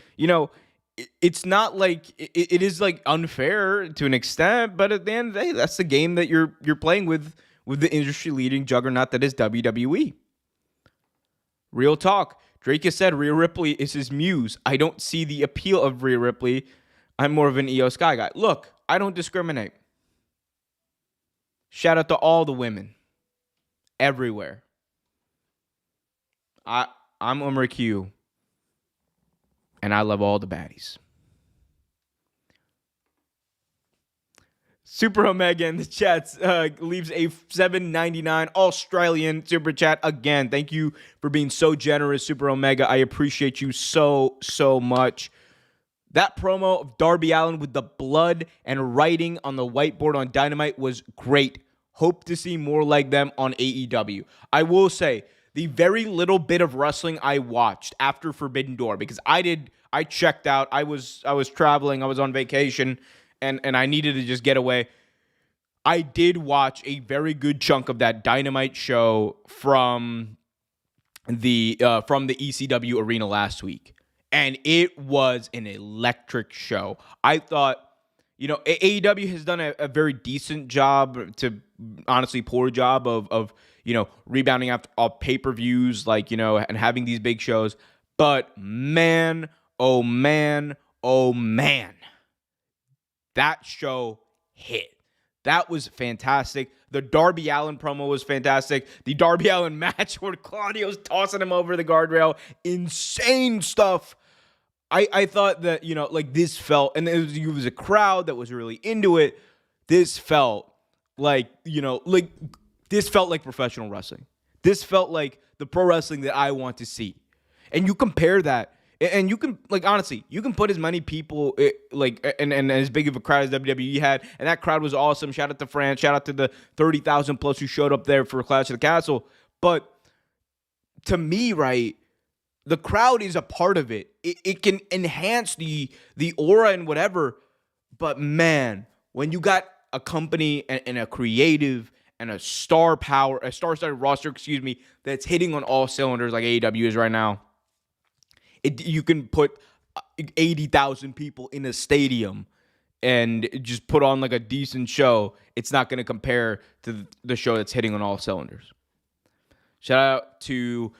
it's not it is unfair to an extent, but at the end of the day, that's the game that you're playing with the industry leading juggernaut that is WWE. Real talk. Drake has said Rhea Ripley is his muse. I don't see the appeal of Rhea Ripley. I'm more of an Io Sky guy. Look, I don't discriminate. Shout out to all the women everywhere. I'm Umar Q. And I love all the baddies. Super Omega in the chats leaves a $7.99 Australian super chat again. Thank you for being so generous, Super Omega. I appreciate you so much. That promo of Darby Allin with the blood and writing on the whiteboard on Dynamite was great. Hope to see more like them on AEW. I will say, the very little bit of wrestling I watched after Forbidden Door, because I checked out. I was traveling. I was on vacation, and I needed to just get away. I did watch a very good chunk of that Dynamite show from the ECW arena last week. And it was an electric show. I thought, AEW has done a very decent job, to honestly poor job of rebounding after all pay-per-views, and having these big shows. But man, oh man, oh man, that show hit. That was fantastic. The Darby Allin promo was fantastic. The Darby Allin match where Claudio's tossing him over the guardrail. Insane stuff. I thought that, this felt, and it was a crowd that was really into it. This felt this felt like professional wrestling. This felt like the pro wrestling that I want to see. And you compare that, and you can, honestly, you can put as many people, and as big of a crowd as WWE had, and that crowd was awesome. Shout out to France. Shout out to the 30,000 plus who showed up there for Clash of the Castle. But to me, right, the crowd is a part of it. It can enhance the aura and whatever. But man, when you got a company and a creative and a star-studded roster, that's hitting on all cylinders like AEW is right now, you can put 80,000 people in a stadium and just put on a decent show. It's not going to compare to the show that's hitting on all cylinders. Shout out to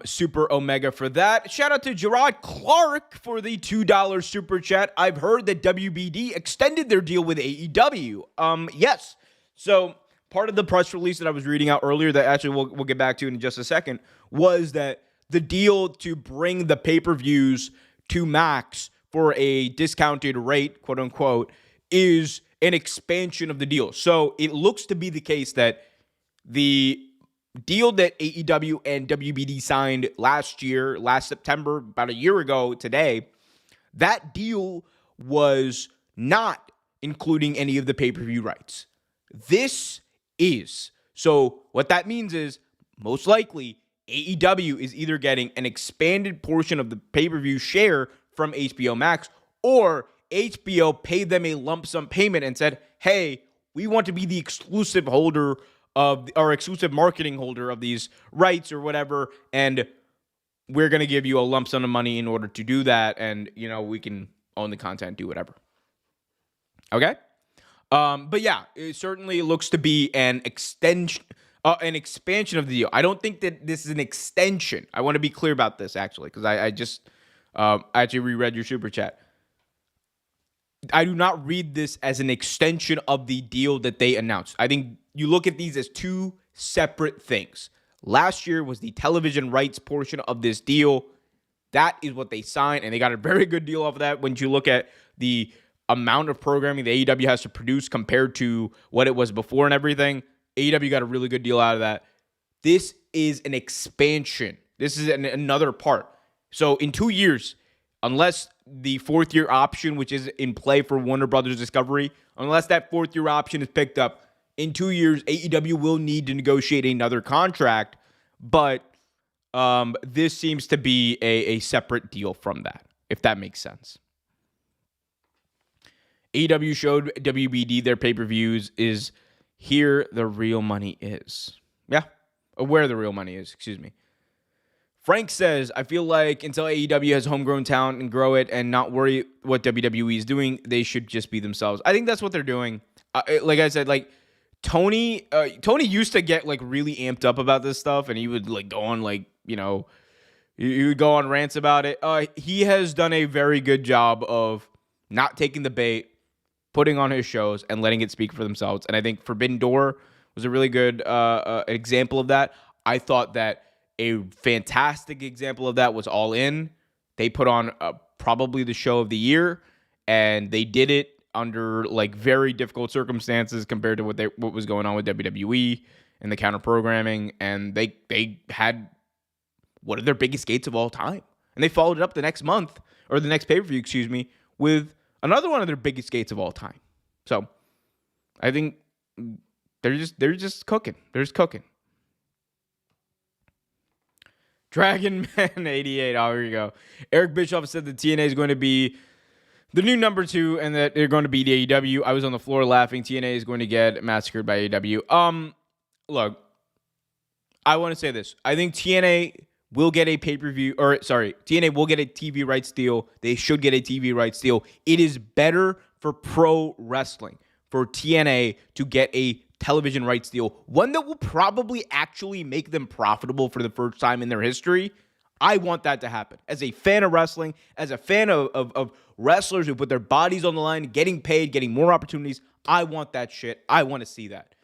Super Omega for that. Shout out to Gerard Clark for the $2 super chat. I've heard that WBD extended their deal with AEW. Yes. So part of the press release that I was reading out earlier that actually we'll get back to in just a second was that the deal to bring the pay-per-views to Max for a discounted rate, quote unquote, is an expansion of the deal. So it looks to be the case that the deal that AEW and WBD signed last September, about a year ago today, that deal was not including any of the pay-per-view rights. This is. So what that means is, most likely, AEW is either getting an expanded portion of the pay-per-view share from HBO Max, or HBO paid them a lump sum payment and said, hey, we want to be the exclusive holder of our exclusive marketing holder of these rights or whatever, and we're going to give you a lump sum of money in order to do that, and we can own the content, do whatever. Okay? But yeah, it certainly looks to be an expansion of the deal. I don't think that this is an extension. I want to be clear about this, actually, because I just actually reread your super chat. I do not read this as an extension of the deal that they announced. I think you look at these as two separate things. Last year was the television rights portion of this deal. That is what they signed, and they got a very good deal off of that when you look at the amount of programming the AEW has to produce compared to what it was before and everything. AEW got a really good deal out of that. This is an expansion. This is another part. So in 2 years, unless the fourth-year option, which is in play for Warner Brothers Discovery, unless that fourth-year option is picked up, in 2 years, AEW will need to negotiate another contract, but this seems to be a separate deal from that, if that makes sense. AEW showed WBD their pay-per-views is here the real money is. Yeah, where the real money is, excuse me. Frank says, I feel like until AEW has homegrown talent and grow it and not worry what WWE is doing, they should just be themselves. I think that's what they're doing. Like I said, Tony used to get really amped up about this stuff, and he would go on he would go on rants about it. He has done a very good job of not taking the bait, putting on his shows, and letting it speak for themselves. And I think Forbidden Door was a really good example of that. I thought that a fantastic example of that was All In. They put on probably the show of the year, and they did it under like very difficult circumstances compared to what was going on with WWE and the counter programming. And they had one of their biggest gates of all time, and they followed it up the next month, or the next pay-per-view, excuse me, with another one of their biggest gates of all time. So I think they're just cooking. They're just cooking. Dragon Man 88. Oh, here you go. Eric Bischoff said that TNA is going to be the new number 2 and that they're going to beat AEW. I was on the floor laughing. TNA is going to get massacred by AEW. Look, I want to say this. I think TNA will get a pay-per-view, TNA will get a TV rights deal. They should get a TV rights deal. It is better for pro wrestling for TNA to get a television rights deal, one that will probably actually make them profitable for the first time in their history. I want that to happen. As a fan of wrestling, as a fan of wrestlers who put their bodies on the line, getting paid, getting more opportunities, I want that shit. I want to see that.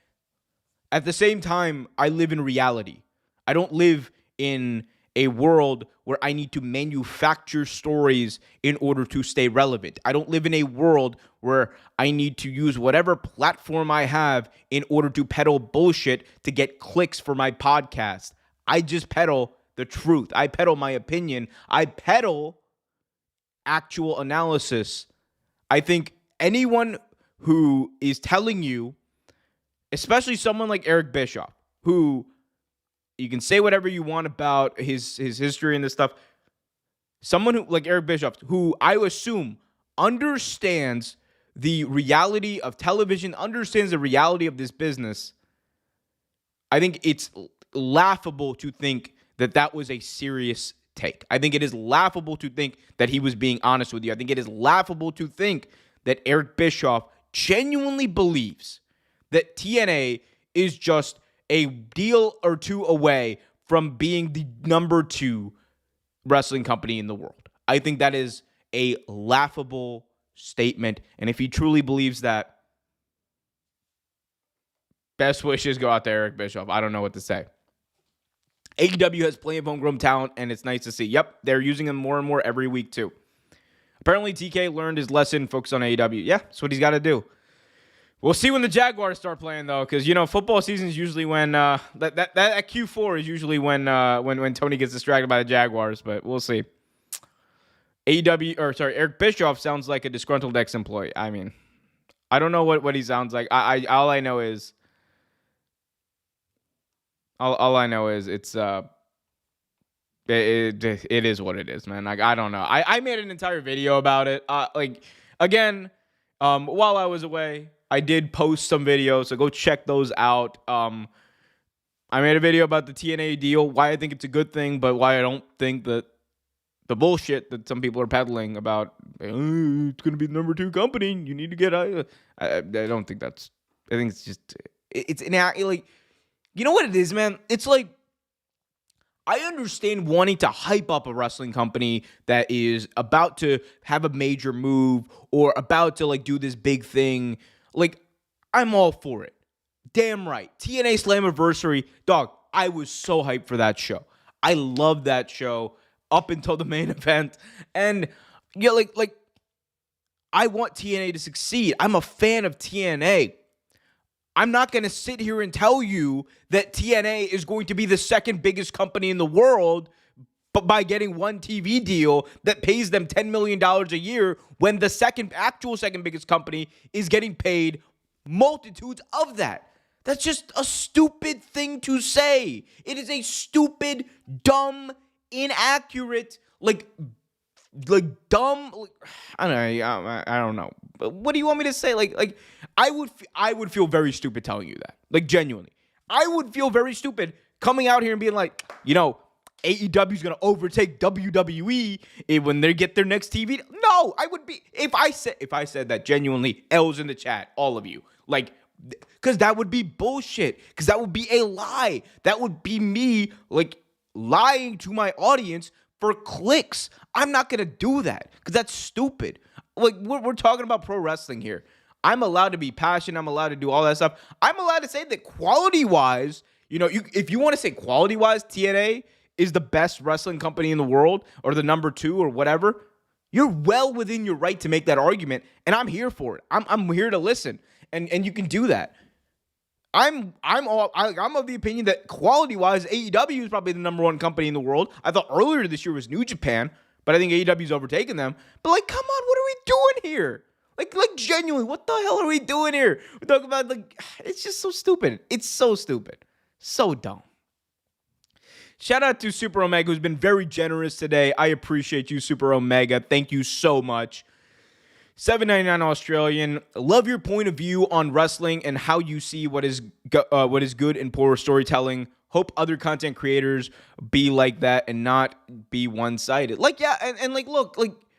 At the same time, I live in reality. I don't live in a world where I need to manufacture stories in order to stay relevant. I don't live in a world where I need to use whatever platform I have in order to peddle bullshit to get clicks for my podcast. I just peddle the truth. I peddle my opinion. I peddle actual analysis. I think anyone who is telling you, especially someone like Eric Bischoff, who you can say whatever you want about his history and this stuff. Someone who, like Eric Bischoff, who I assume understands the reality of television, understands the reality of this business. I think it's laughable to think that that was a serious take. I think it is laughable to think that he was being honest with you. I think it is laughable to think that Eric Bischoff genuinely believes that TNA is just a deal or two away from being the number 2 wrestling company in the world. I think that is a laughable statement. And if he truly believes that, best wishes go out to Eric Bischoff. I don't know what to say. AEW has plenty of homegrown talent, and it's nice to see. Yep, they're using them more and more every week, too. Apparently, TK learned his lesson, focus on AEW. Yeah, that's what he's got to do. We'll see when the Jaguars start playing, though, because, football season is usually when that Q4 is usually when Tony gets distracted by the Jaguars, but we'll see. Eric Bischoff sounds like a disgruntled ex-employee. I mean, I don't know what he sounds like. All I know is it's it is what it is, man. Like, I don't know. I made an entire video about it. While I was away, I did post some videos, so go check those out. I made a video about the TNA deal, why I think it's a good thing, but why I don't think that the bullshit that some people are peddling about, it's going to be the number 2 company, you need to get I don't think that's, I think it's just, it's like, you know what it is, man? It's like, I understand wanting to hype up a wrestling company that is about to have a major move or about to do this big thing. Like, I'm all for it. Damn right. TNA Slammiversary, dog, I was so hyped for that show. I loved that show up until the main event. And yeah, I want TNA to succeed. I'm a fan of TNA. I'm not going to sit here and tell you that TNA is going to be the second biggest company in the world, but by getting one TV deal that pays them $10 million a year when the second biggest company is getting paid multitudes of that. That's just a stupid thing to say. It is a stupid, dumb, inaccurate, dumb. I don't know. What do you want me to say? I would feel very stupid telling you that. Genuinely, I would feel very stupid coming out here and being like, AEW is gonna overtake WWE when they get their next TV. No, I would be if I said that genuinely. L's in the chat, all of you, because that would be bullshit. Because that would be a lie. That would be me lying to my audience for clicks. I'm not gonna do that because that's stupid. We're talking about pro wrestling here. I'm allowed to be passionate. I'm allowed to do all that stuff. I'm allowed to say that quality-wise, if you want to say quality-wise, TNA is the best wrestling company in the world or the number 2 or whatever, you're well within your right to make that argument, and I'm here for it. I'm here to listen, and you can do that. I'm of the opinion that quality-wise, AEW is probably the number 1 company in the world. I thought earlier this year was New Japan, but I think AEW's overtaken them. But like, come on, what are we doing here? Like genuinely, what the hell are we doing here? We're talking about it's just so stupid. It's so stupid, so dumb. Shout out to Super Omega, who's been very generous today. I appreciate you, Super Omega. Thank you so much. $7.99 Australian. Love your point of view on wrestling and how you see what is good and poor storytelling. Hope other content creators be like that and not be one-sided. Look,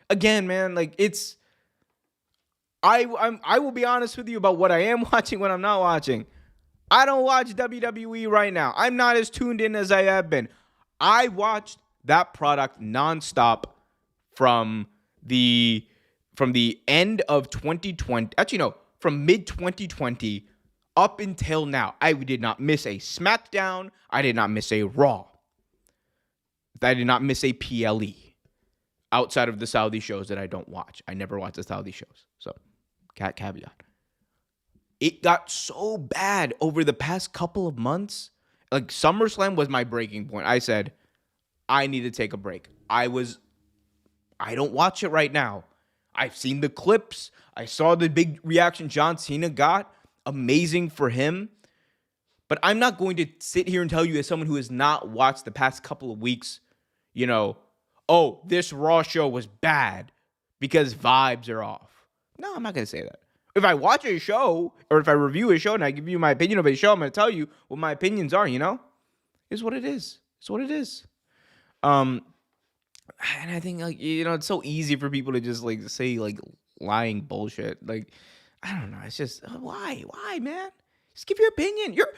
again, man, it's. I will be honest with you about what I am watching, what I'm not watching. I don't watch WWE right now. I'm not as tuned in as I have been. I watched that product nonstop from the end of 2020. Actually, no, from mid-2020 up until now. I did not miss a SmackDown. I did not miss a Raw. I did not miss a PLE outside of the Saudi shows that I don't watch. I never watch the Saudi shows. So, caveat. It got so bad over the past couple of months. Like, SummerSlam was my breaking point. I said, I need to take a break. I don't watch it right now. I've seen the clips. I saw the big reaction John Cena got. Amazing for him. But I'm not going to sit here and tell you, as someone who has not watched the past couple of weeks, oh, this Raw show was bad because vibes are off. No, I'm not going to say that. If I watch a show or if I review a show and I give you my opinion of a show, I'm going to tell you what my opinions are, It's what it is. It's what it is. And I think, it's so easy for people to just, say, lying bullshit. I don't know. It's just, why? Why, man? Just give your opinion. You're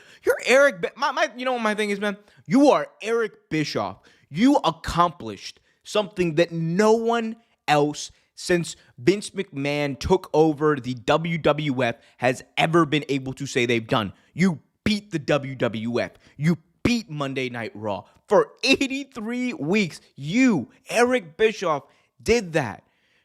Eric. My thing is, man, you are Eric Bischoff. You accomplished something that no one else since Vince McMahon took over the WWF has ever been able to say they've done. You beat the WWF. You beat Monday Night Raw. For 83 weeks, you, Eric Bischoff, did that.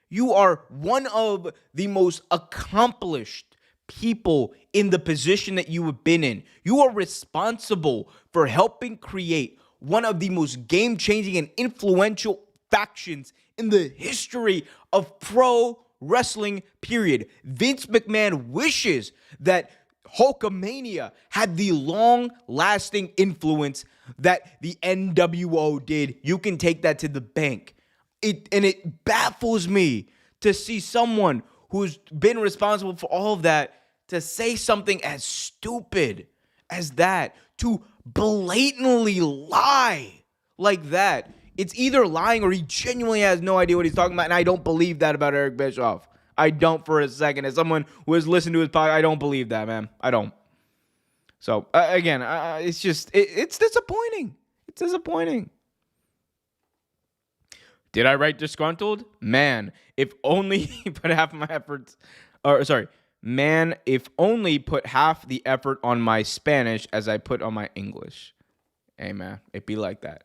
You are one of the most accomplished people in the position that you have been in. You are responsible for helping create one of the most game-changing and influential factions in the history of pro wrestling, period. Vince McMahon wishes that Hulkamania had the long-lasting influence that the NWO did. You can take that to the bank. It baffles me to see someone who's been responsible for all of that to say something as stupid as that, to blatantly lie like that. It's either lying or he genuinely has no idea what he's talking about, and I don't believe that about Eric Bischoff. I don't for a second. As someone who has listened to his podcast, I don't believe that, man. I don't. So, again, it's just, it's disappointing. It's disappointing. Did I write disgruntled? Man, if only put half of my efforts, if only put half the effort on my Spanish as I put on my English. Hey, man, it be like that.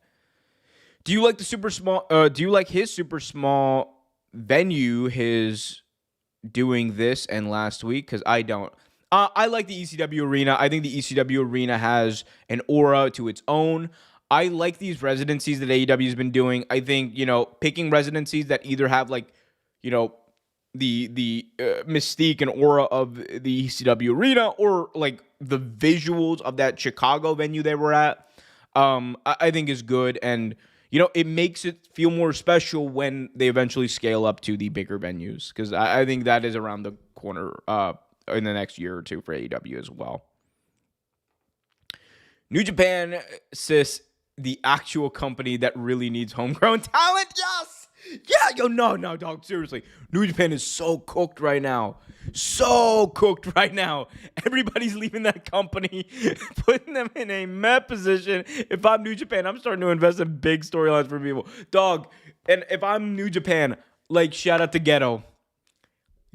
Do you like the super small, do you like his super small venue, his doing this and last week? Because I don't. I like the ECW arena. I think the ECW arena has an aura to its own. I like these residencies that AEW has been doing. I think, picking residencies that either have the mystique and aura of the ECW arena or the visuals of that Chicago venue they were at, I think is good. And, it makes it feel more special when they eventually scale up to the bigger venues. Because I think that is around the corner in the next year or two for AEW as well. New Japan, sis, the actual company that really needs homegrown talent. Yes! Yeah, no, dog, seriously. New Japan is so cooked right now. So cooked right now. Everybody's leaving that company, putting them in a meh position. If I'm New Japan, I'm starting to invest in big storylines for people. Dog, and if I'm New Japan, shout out to Geto.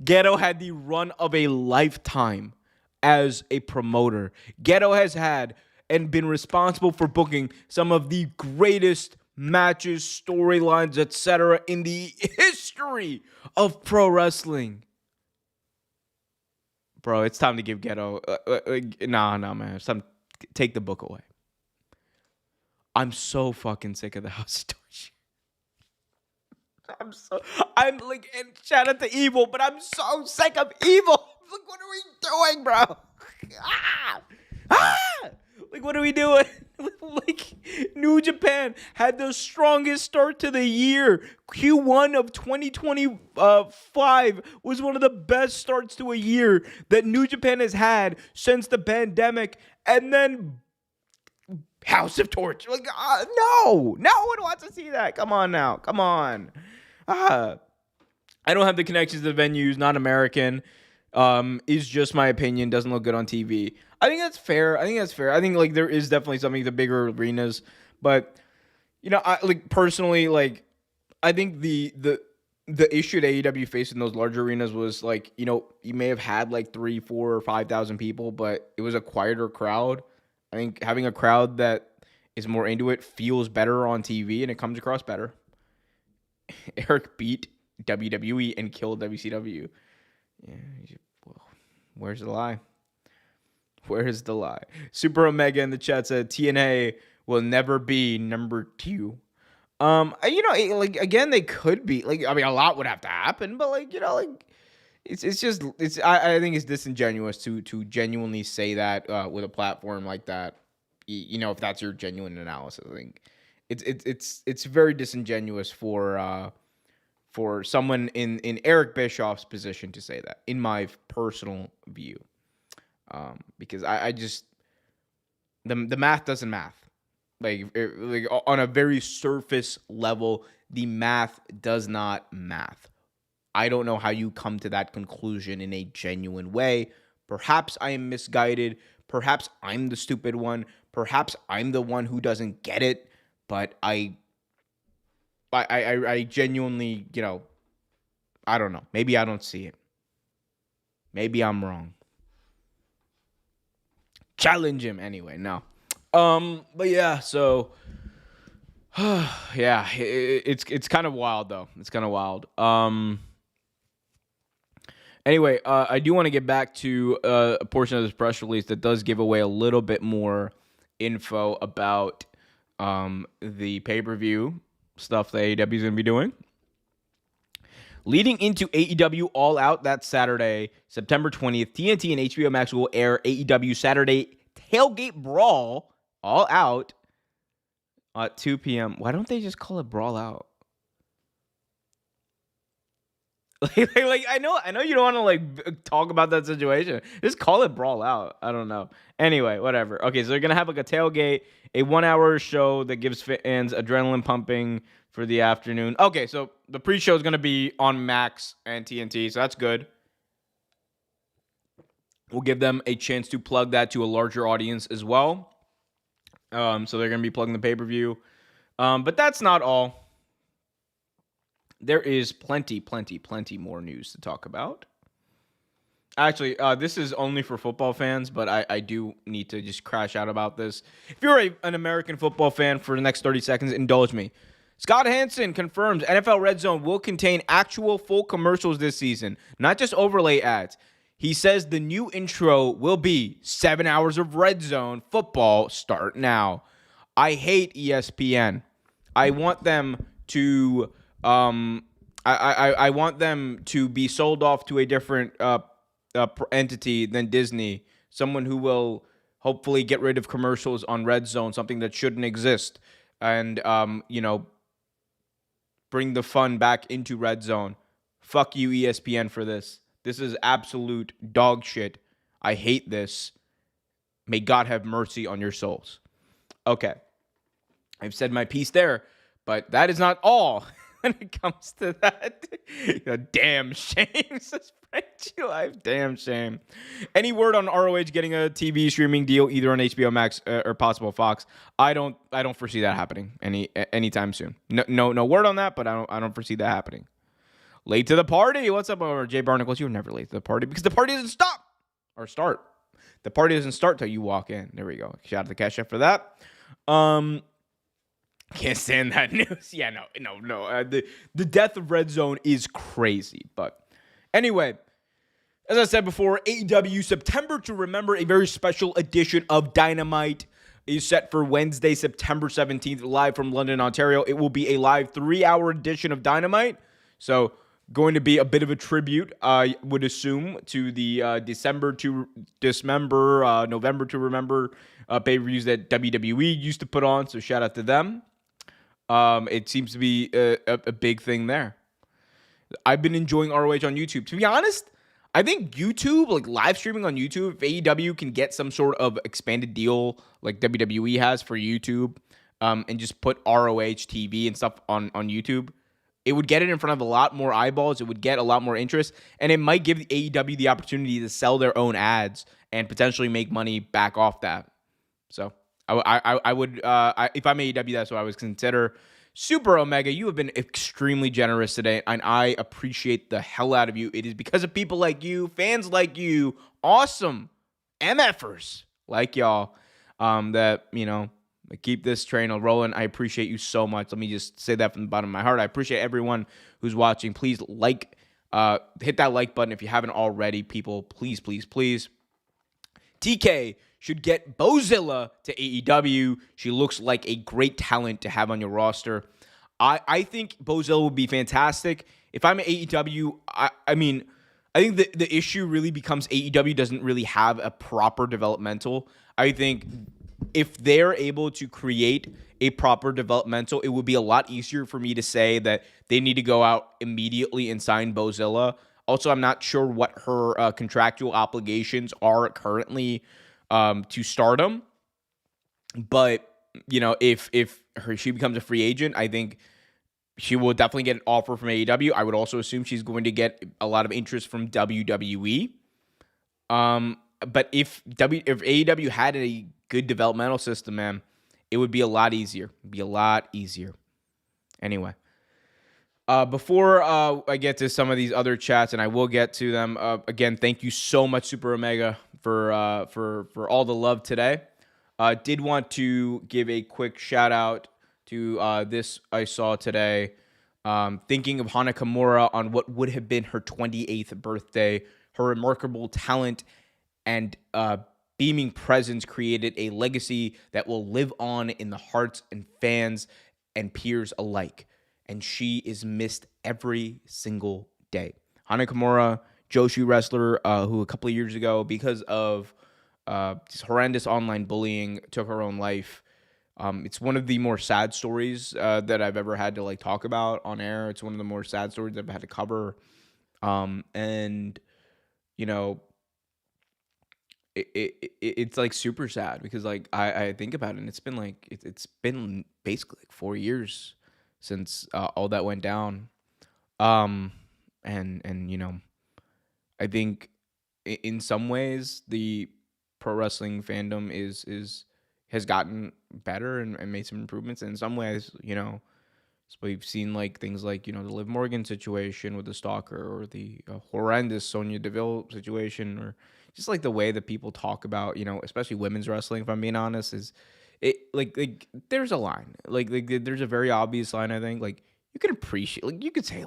Geto had the run of a lifetime as a promoter. Geto has had and been responsible for booking some of the greatest matches, storylines, etc. in the history of pro wrestling. Bro, it's time to give Ghetto. Nah, man. It's time to take the book away. I'm so fucking sick of the House of Torture. I'm like, and shout out to Evil, but I'm so sick of Evil. Like, what are we doing, bro? Like, what are we doing? Like, New Japan had the strongest start to the year. Q1 of 2025 was one of the best starts to a year that New Japan has had since the pandemic. And then House of Torture. Like, no one wants to see that. Come on now. Come on. I don't have the connections to the venues. Not American. Is just my opinion. Doesn't look good on TV. I think that's fair. I think like there is definitely something to bigger arenas, but you know, I like personally like I think the issue that AEW faced in those larger arenas was like, you know, you may have had like 3, 4, or 5,000 people, but it was a quieter crowd. I think having a crowd that is more into it feels better on TV and it comes across better. Eric beat WWE and killed WCW. Yeah, where's the lie? Where is the lie? Super Omega in the chat said TNA will never be number 2. You know, like again, they could be like. I mean, a lot would have to happen, but like, you know, like it's just I think it's disingenuous to genuinely say that with a platform like that. You know, if that's your genuine analysis, I think it's very disingenuous for someone in Eric Bischoff's position to say that, in my personal view. Because I just the math doesn't math. Like on a very surface level, the math does not math. I don't know how you come to that conclusion in a genuine way. Perhaps I am misguided. Perhaps I'm the stupid one. Perhaps I'm the one who doesn't get it. But I genuinely, you know, I don't know. Maybe I don't see it. Maybe I'm wrong. Challenge him anyway. No. But yeah, so yeah, it's kind of wild though. It's kind of wild. Anyway, I do want to get back to a portion of this press release that does give away a little bit more info about the pay-per-view stuff that AEW is going to be doing. Leading into AEW All Out that Saturday, September 20th, TNT and HBO Max will air AEW Saturday Tailgate Brawl All Out at 2 p.m. Why don't they just call it Brawl Out? Like I know you don't want to like talk about that situation. Just call it Brawl Out. I don't know. Anyway, whatever. Okay, so they're gonna have like a tailgate, a 1-hour show that gives fans adrenaline pumping for the afternoon. Okay, so the pre-show is gonna be on Max and TNT, so that's good. We'll give them a chance to plug that to a larger audience as well. So they're gonna be plugging the pay-per-view, but that's not all. There is plenty more news to talk about. Actually, this is only for football fans, but I do need to just crash out about this. If you're an American football fan, for the next 30 seconds, indulge me. Scott Hansen confirms NFL Red Zone will contain actual full commercials this season, not just overlay ads. He says the new intro will be 7 hours of Red Zone football start now. I hate ESPN. I want them to... I want them to be sold off to a different entity than Disney, someone who will hopefully get rid of commercials on Red Zone, something that shouldn't exist, and you know, bring the fun back into Red Zone. Fuck you, ESPN, for this. This is absolute dog shit. I hate this. May God have mercy on your souls. Okay, I've said my piece there, but that is not all. When it comes to that, damn shame, suspension life, damn shame. Any word on ROH getting a TV streaming deal either on HBO Max or possible Fox? I don't foresee that happening anytime soon. No word on that, but I don't foresee that happening. Late to the party. What's up, Jay Barnacles? You're never late to the party because the party doesn't stop or start. The party doesn't start till you walk in. There we go. Shout out to Cash App for that. Can't stand that news. Yeah, no. The death of Red Zone is crazy. But anyway, as I said before, AEW September to Remember, a very special edition of Dynamite is set for Wednesday, September 17th, live from London, Ontario. It will be a live 3-hour edition of Dynamite. So going to be a bit of a tribute, I would assume, to the November to Remember pay-per-views that WWE used to put on. So shout out to them. It seems to be a big thing there. I've been enjoying ROH on YouTube. To be honest, I think YouTube, like live streaming on YouTube, if AEW can get some sort of expanded deal like WWE has for YouTube, and just put ROH TV and stuff on YouTube, it would get it in front of a lot more eyeballs. It would get a lot more interest, and it might give AEW the opportunity to sell their own ads and potentially make money back off that. So I would, if I'm AEW, that's what I would consider. Super Omega, you have been extremely generous today, and I appreciate the hell out of you. It is because of people like you, fans like you, awesome MFers like y'all, that, keep this train rolling. I appreciate you so much. Let me just say that from the bottom of my heart. I appreciate everyone who's watching. Please hit that like button if you haven't already, people. Please, please, please. TK should get Bozilla to AEW. She looks like a great talent to have on your roster. I think Bozilla would be fantastic. If I'm at AEW, I think the issue really becomes AEW doesn't really have a proper developmental. I think if they're able to create a proper developmental, it would be a lot easier for me to say that they need to go out immediately and sign Bozilla. Also, I'm not sure what her contractual obligations are currently to Stardom, but if she becomes a free agent, I think she will definitely get an offer from AEW. I would also assume she's going to get a lot of interest from WWE. But if AEW had a good developmental system, man, it would be a lot easier. It'd be a lot easier. Anyway. Before I get to some of these other chats, and I will get to them, again, thank you so much, Super Omega, for all the love today. Did want to give a quick shout out to this I saw today. Thinking of Hana Kimura on what would have been her 28th birthday, her remarkable talent and beaming presence created a legacy that will live on in the hearts and fans and peers alike. And she is missed every single day. Hana Kimura, Joshi wrestler, who a couple of years ago, because of just horrendous online bullying, took her own life. It's one of the more sad stories that I've ever had to talk about on air. It's one of the more sad stories I've had to cover. And it's super sad because I think about it, and it's been it's been basically 4 years since all that went down. And I think in some ways the pro wrestling fandom has gotten better and made some improvements. And in some ways, so we've seen things like the Liv Morgan situation with the stalker, or the horrendous Sonya Deville situation, or just the way that people talk about, especially women's wrestling, if I'm being honest, is it there's a line, there's a very obvious line. I think you can appreciate, you could say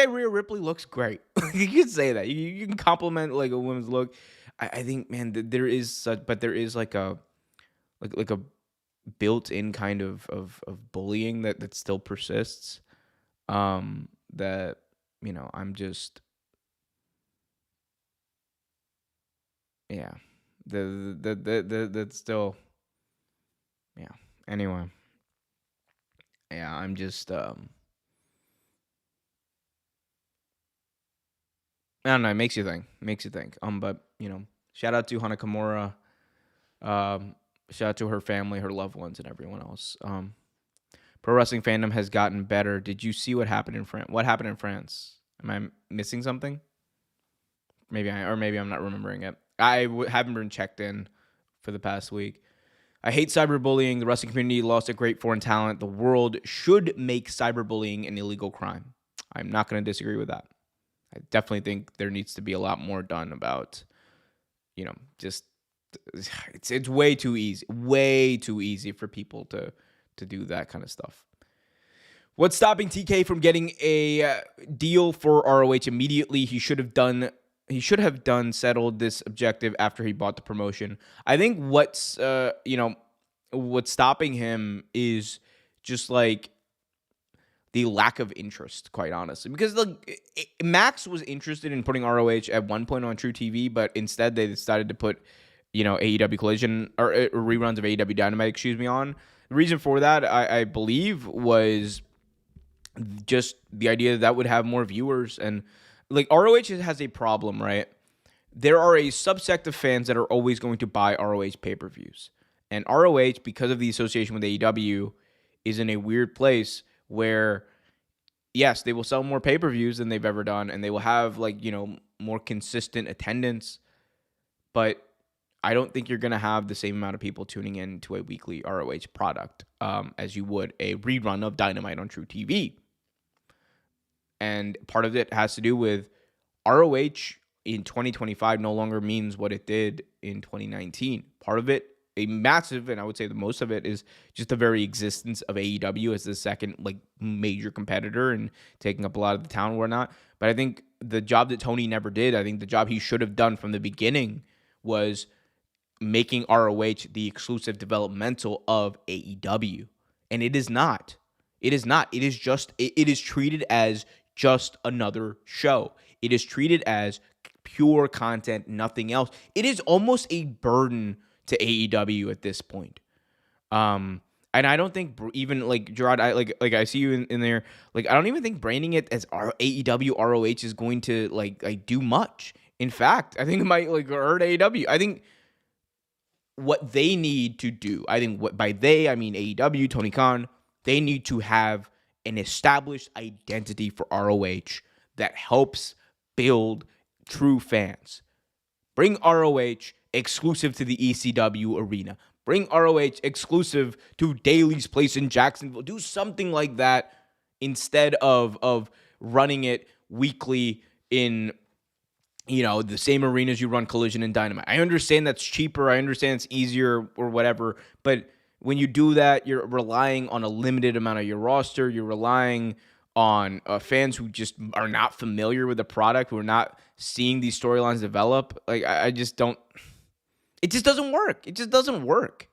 Rhea Ripley looks great. You could say that. You can compliment a woman's look. I think, man, there is a built-in kind of bullying that still persists. That I'm just, yeah. That's still, yeah. Anyway, yeah. I'm just I don't know. It makes you think. But shout out to Hana Kimura. Shout out to her family, her loved ones, and everyone else. Pro wrestling fandom has gotten better. Did you see what happened in France? What happened in France? Am I missing something? Maybe I'm not remembering it. I haven't been checked in for the past week. I hate cyberbullying. The wrestling community lost a great foreign talent. The world should make cyberbullying an illegal crime. I'm not going to disagree with that. I definitely think there needs to be a lot more done about just it's way too easy for people to do that kind of stuff. What's stopping TK from getting a deal for ROH immediately? He should have settled this objective after he bought the promotion. I think what's stopping him is just like the lack of interest, quite honestly. Because Max was interested in putting ROH at one point on True TV, but instead they decided to put AEW Collision or reruns of AEW Dynamite, on. The reason for that, I believe, was just the idea that would have more viewers. And like ROH has a problem, right? There are a subsect of fans that are always going to buy ROH pay-per-views. And ROH, because of the association with AEW, is in a weird place where, yes, they will sell more pay-per-views than they've ever done, and they will have more consistent attendance, but I don't think you're going to have the same amount of people tuning in to a weekly ROH product as you would a rerun of Dynamite on True TV. And part of it has to do with ROH in 2025 no longer means what it did in 2019. Part of it, a massive, and I would say the most of it, is just the very existence of AEW as the second major competitor and taking up a lot of the town and whatnot. But I think the job that Tony never did, I think the job he should have done from the beginning was making ROH the exclusive developmental of AEW. And it is not. It is not. It is treated as just another show. It is treated as pure content, nothing else. It is almost a burden to AEW at this point. And I don't think even Gerard, I see you in there. I don't even think branding it as AEW ROH is going to do much. In fact, I think it might hurt AEW. I think what they need to do, by they I mean AEW, Tony Khan, they need to have an established identity for ROH that helps build true fans. Bring ROH exclusive to the ECW arena. Bring ROH exclusive to Daly's Place in Jacksonville. Do something like that instead of running it weekly in the same arenas you run Collision and Dynamite. I understand that's cheaper. I understand it's easier or whatever. But when you do that, you're relying on a limited amount of your roster. You're relying on fans who just are not familiar with the product, who are not seeing these storylines develop. I just don't. It just doesn't work. It just doesn't work.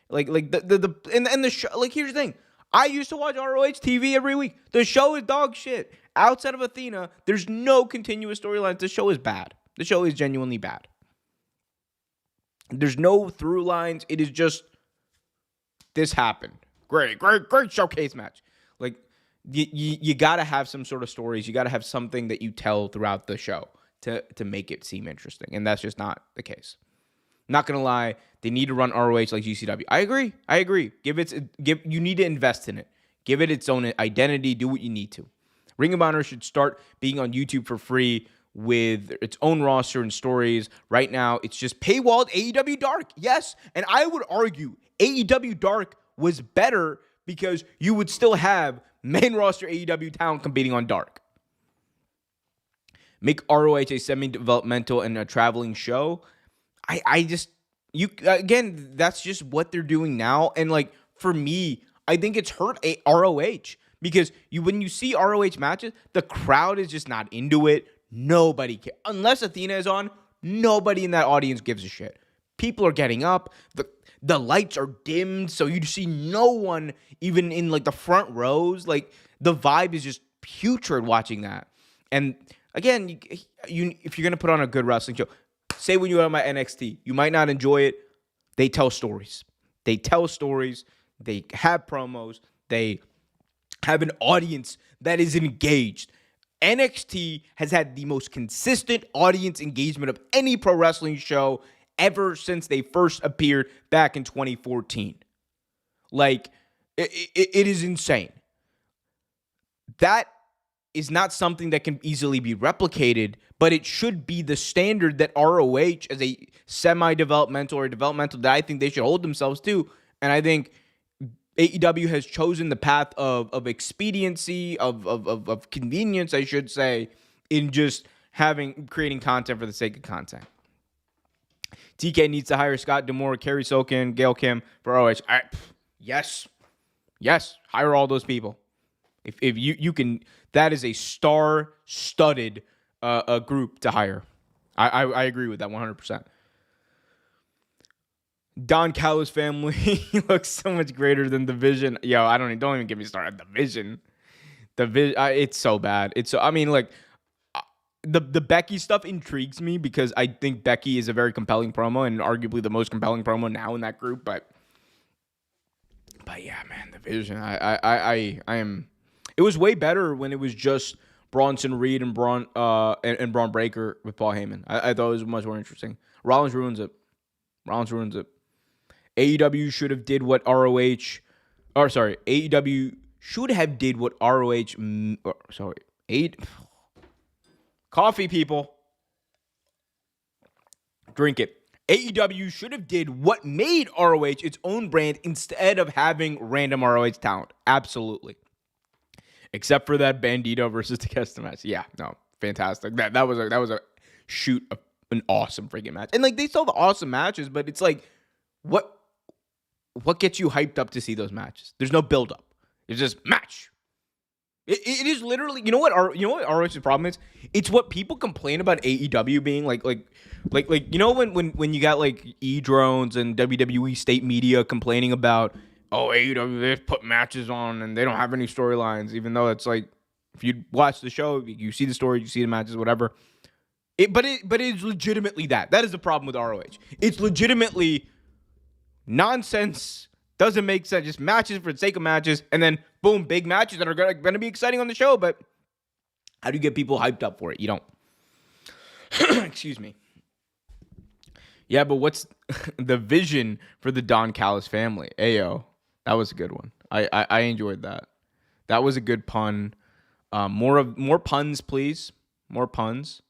The show. Here's the thing. I used to watch ROH TV every week. The show is dog shit. Outside of Athena, there's no continuous storylines. The show is bad. The show is genuinely bad. There's no through lines. It is just, this happened. Great showcase match. You got to have some sort of stories. You got to have something that you tell throughout the show to make it seem interesting. And that's just not the case. Not going to lie. They need to run ROH like GCW. I agree. You need to invest in it. Give it its own identity. Do what you need to. Ring of Honor should start being on YouTube for free with its own roster and stories. Right now, it's just paywalled AEW Dark. Yes, and I would argue AEW Dark was better because you would still have main roster AEW talent competing on Dark. Make ROH a semi-developmental and a traveling show. That's just what they're doing now. And for me, I think it's hurt ROH. Because when you see ROH matches, the crowd is just not into it. Nobody cares. Unless Athena is on, nobody in that audience gives a shit. People are getting up. The lights are dimmed, so you see no one even in the front rows. The vibe is just putrid watching that. And again, if you're gonna put on a good wrestling show, say when you have my NXT, you might not enjoy it. They tell stories. They have promos. They have an audience that is engaged. NXT has had the most consistent audience engagement of any pro wrestling show ever since they first appeared back in 2014. It is insane. That is not something that can easily be replicated, but it should be the standard that ROH as a semi-developmental or developmental that I think they should hold themselves to. And I think AEW has chosen the path of expediency, of convenience, I should say, in just creating content for the sake of content. TK needs to hire Scott D'Amore, Kerry Sokin, Gail Kim for OH. Yes. Yes. Hire all those people. If you can, that is a star-studded a group to hire. I agree with that 100%. Don Callis family looks so much greater than the Vision. Yo, don't even get me started. The Vision. It's so bad. It's so, I mean, like, the Becky stuff intrigues me because I think Becky is a very compelling promo and arguably the most compelling promo now in that group. But yeah, man, the Vision. I am. It was way better when it was just Bronson Reed and Braun Breaker with Paul Heyman. I thought it was much more interesting. Rollins ruins it. AEW should have did what ROH. AEW should have did what ROH. Coffee, people. Drink it. AEW should have did what made ROH its own brand instead of having random ROH talent. Absolutely. Except for that Bandito versus Takeshita match. Yeah, no, fantastic. That was an awesome freaking match. And like they still have awesome matches, but it's like what gets you hyped up to see those matches? There's no build up. It's just match. It is literally, you know what ROH's problem is? It's what people complain about AEW being like you know when you got like E-drones and WWE state media complaining about, oh, AEW, they just put matches on and they don't have any storylines, even though it's like, if you watch the show, you see the story, you see the matches, whatever. But it is legitimately that. That is the problem with ROH. It's legitimately nonsense. Doesn't make sense. Just matches for the sake of matches. And then, boom, big matches that are going to be exciting on the show. But how do you get people hyped up for it? You don't. Excuse me. Yeah, but what's the vision for the Don Callis family? Ayo, that was a good one. I enjoyed that. That was a good pun. More puns, please. More puns.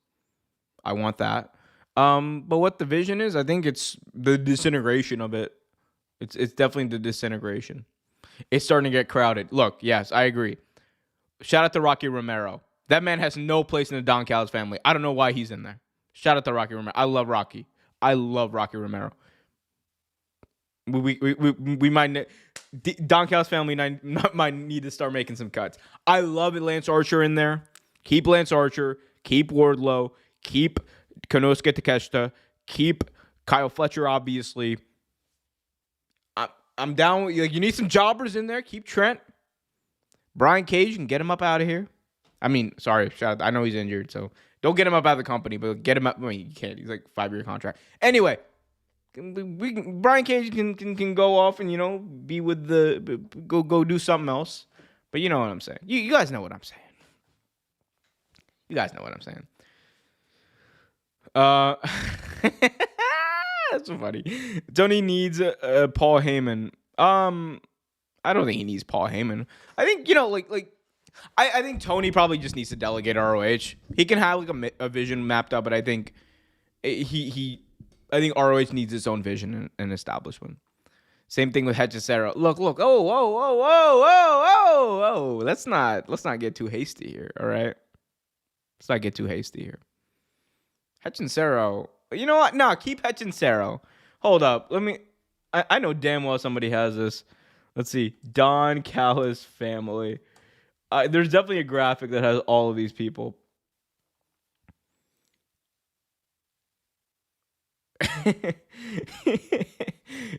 I want that. But what the vision is, I think it's the disintegration of it. It's definitely the disintegration. It's starting to get crowded. Look, yes, I agree. Shout out to Rocky Romero. That man has no place in the Don Callis family. I don't know why he's in there. Shout out to Rocky Romero. I love Rocky. I love Rocky Romero. We might Don Callis family might need to start making some cuts. I love Lance Archer in there. Keep Lance Archer. Keep Wardlow. Keep Konosuke Takeshita. Keep Kyle Fletcher, obviously. I'm down with you. Like, you need some jobbers in there. Keep Trent. Brian Cage, and get him up out of here. I mean, sorry, I know he's injured, so don't get him up out of the company, but get him up. I mean, you can't. He's like 5-year contract. Anyway, Brian Cage can go off and be with go do something else. But you know what I'm saying. You guys know what I'm saying. You guys know what I'm saying. That's so funny. Tony needs Paul Heyman. I don't think he needs Paul Heyman. I think I think Tony probably just needs to delegate ROH. He can have like a vision mapped out, but I think I think ROH needs its own vision and establishment. Same thing with Hechicero. Look. Oh. Let's not get too hasty here. All right. Let's not get too hasty here. Hechicero. You know what? No, keep Hechicero. Hold up. I know damn well somebody has this. Let's see. Don Callis family. There's definitely a graphic that has all of these people.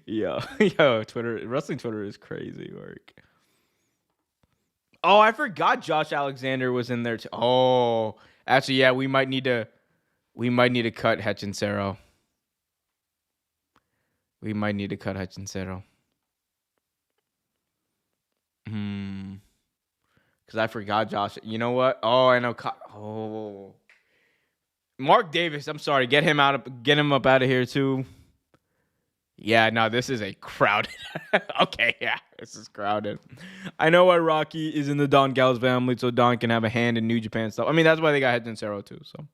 Yo, Twitter, wrestling Twitter is crazy work. Oh, I forgot Josh Alexander was in there too. Oh, actually, yeah, we might need to cut Hechicero. Because I forgot Josh. You know what? Oh, I know. Oh, Mark Davis. I'm sorry. Get him up out of here too. Yeah, no, this is a crowded. Okay, yeah, this is crowded. I know why Rocky is in the Don Callis family, so Don can have a hand in New Japan stuff. I mean, that's why they got Hechicero too. So,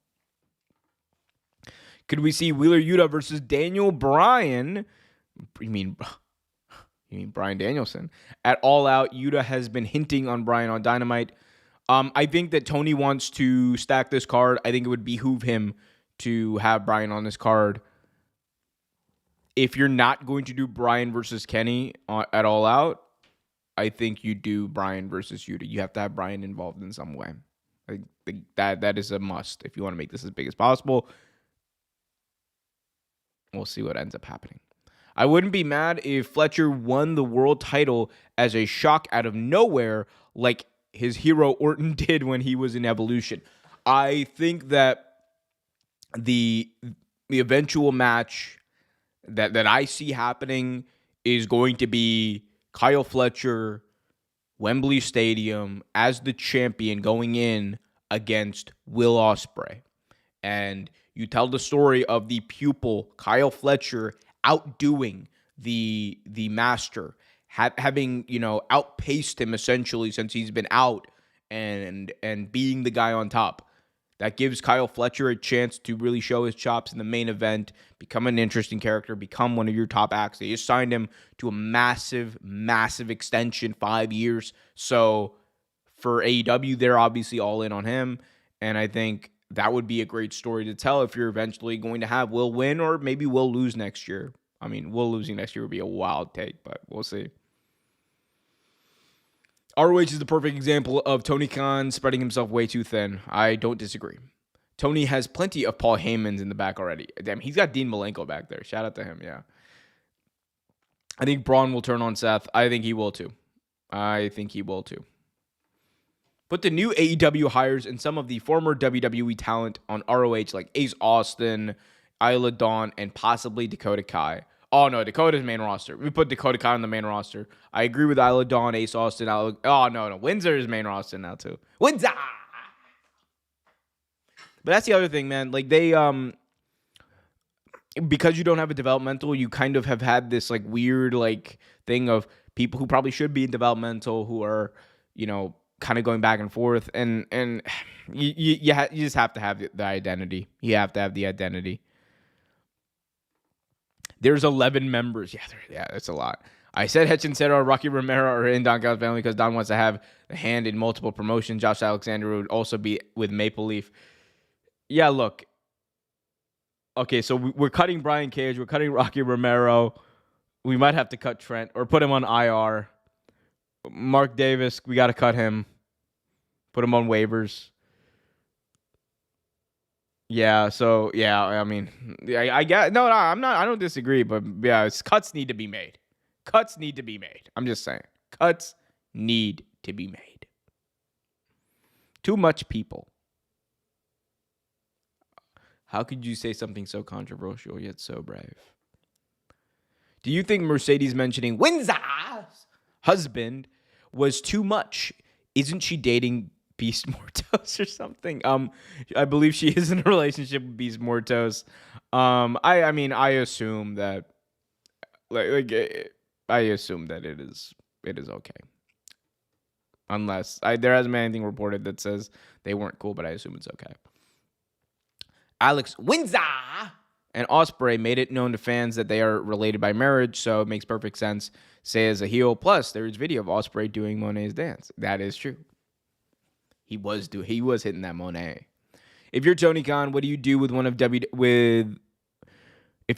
could we see Wheeler Yuta versus Daniel Bryan? You mean Bryan Danielson at All Out? Yuta has been hinting on Bryan on Dynamite. I think that Tony wants to stack this card. I think it would behoove him to have Bryan on this card. if you're not going to do Bryan versus Kenny at All Out, I think you do Bryan versus Yuta. You have to have Bryan involved in some way. I think that is a must if you want to make this as big as possible. We'll see what ends up happening. I wouldn't be mad if Fletcher won the world title as a shock out of nowhere, like his hero Orton did when he was in Evolution. I think that the eventual match that I see happening is going to be Kyle Fletcher, Wembley Stadium, as the champion going in against Will Ospreay. And you tell the story of the pupil, Kyle Fletcher, outdoing the master, having, outpaced him essentially since he's been out and being the guy on top. That gives Kyle Fletcher a chance to really show his chops in the main event, become an interesting character, become one of your top acts. They just signed him to a massive, massive extension, 5 years. So for AEW, they're obviously all in on him. And I think that would be a great story to tell if you're eventually going to have Will win or maybe Will lose next year. I mean, Will losing next year would be a wild take, but we'll see. ROH is the perfect example of Tony Khan spreading himself way too thin. I don't disagree. Tony has plenty of Paul Heymans in the back already. Damn, he's got Dean Malenko back there. Shout out to him, yeah. I think Braun will turn on Seth. I think he will too. Put the new AEW hires and some of the former WWE talent on ROH like Ace Austin, Isla Dawn, and possibly Dakota Kai. Oh, no, Dakota's main roster. We put Dakota Kai on the main roster. I agree with Isla Dawn, Ace Austin. No. Windsor is main roster now, too. Windsor! But that's the other thing, man. Like, they, because you don't have a developmental, you kind of have had this, like, weird, like, thing of people who probably should be in developmental who are, kind of going back and forth. And you just have to have the identity. You have to have the identity. There's 11 members. Yeah, that's a lot. I said Hechincero, Rocky Romero are in Don Callis' family because Don wants to have a hand in multiple promotions. Josh Alexander would also be with Maple Leaf. Yeah, look. Okay, so we're cutting Brian Cage. We're cutting Rocky Romero. We might have to cut Trent or put him on IR. Mark Davis, we got to cut him. Put him on waivers. Yeah, so I mean, I get I'm not. I don't disagree, but yeah, cuts need to be made. I'm just saying, cuts need to be made. Too much people. How could you say something so controversial yet so brave? Do you think Mercedes mentioning Windsor's husband was too much? Isn't she dating Beast Mortos or something? I believe she is in a relationship with Beast Mortos. I mean, I assume that, I assume that it is okay. Unless there hasn't been anything reported that says they weren't cool, but I assume it's okay. Alex Windsor and Ospreay made it known to fans that they are related by marriage, so it makes perfect sense. Say as a heel. Plus, there's video of Ospreay doing Monet's dance. That is true. He was hitting that Monet. If you're Tony Khan, what do you do with one of If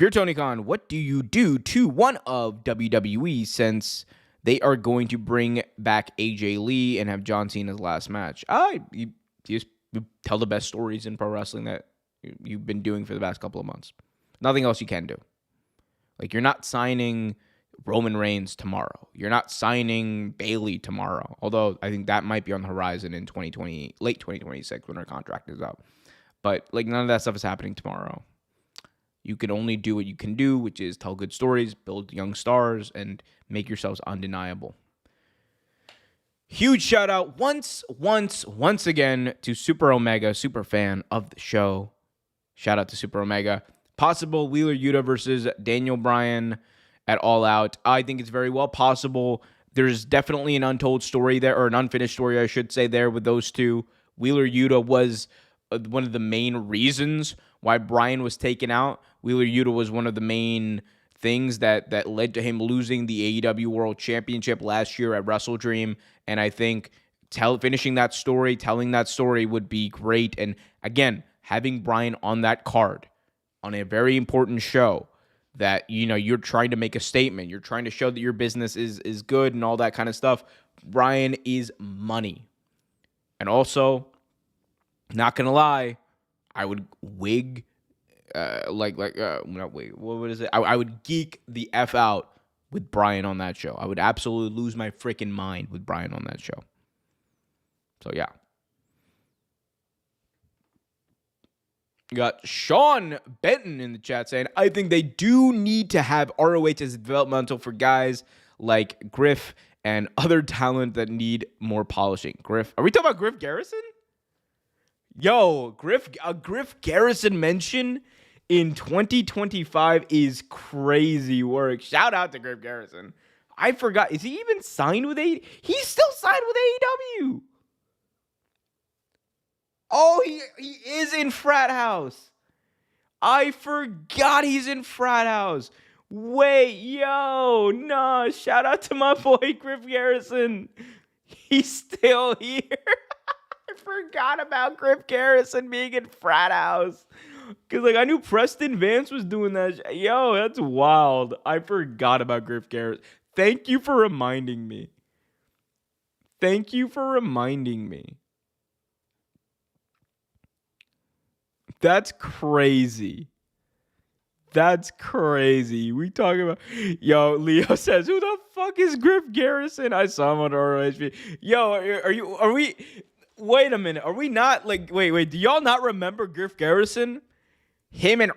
you're Tony Khan, what do you do to one of WWE since they are going to bring back AJ Lee and have John Cena's last match? You just tell the best stories in pro wrestling that you've been doing for the past couple of months. Nothing else you can do. Like, you're not signing Roman Reigns tomorrow. You're not signing Bayley tomorrow. Although I think that might be on the horizon in late 2026 when our contract is up. But like, none of that stuff is happening tomorrow. You can only do what you can do, which is tell good stories, build young stars, and make yourselves undeniable. Huge shout out once again to Super Omega, super fan of the show. Shout out to Super Omega. Possible Wheeler Yuta versus Daniel Bryan at All Out. I think it's very well possible. There's definitely an untold story there, or an unfinished story, I should say, there with those two. Wheeler Yuta was one of the main reasons why Bryan was taken out. Wheeler Yuta was one of the main things that led to him losing the AEW World Championship last year at Wrestle Dream. And I think telling that story would be great. And again, having Bryan on that card on a very important show that, you're trying to make a statement. You're trying to show that your business is good and all that kind of stuff. Bryan is money. And also, not gonna lie, I would wig, not wig. What is it? I would geek the F out with Bryan on that show. I would absolutely lose my freaking mind with Bryan on that show. So yeah. We got Sean Benton in the chat saying, I think they do need to have ROH as developmental for guys like Griff and other talent that need more polishing. Griff, are we talking about Griff Garrison? Yo, Griff Garrison mention in 2025 is crazy work. Shout out to Griff Garrison. I forgot. Is he even signed with AEW? He's still signed with AEW. Oh, he is in Frat House. I forgot he's in Frat House. Wait, yo, nah. Shout out to my boy Griff Garrison. He's still here. I forgot about Griff Garrison being in Frat House. Because, I knew Preston Vance was doing that. Yo, that's wild. I forgot about Griff Garrison. Thank you for reminding me. That's crazy. We talking about... Yo, Leo says, who the fuck is Griff Garrison? I saw him on ROHP. Yo, are we... Wait a minute. Are we not, wait. Do y'all not remember Griff Garrison? Him and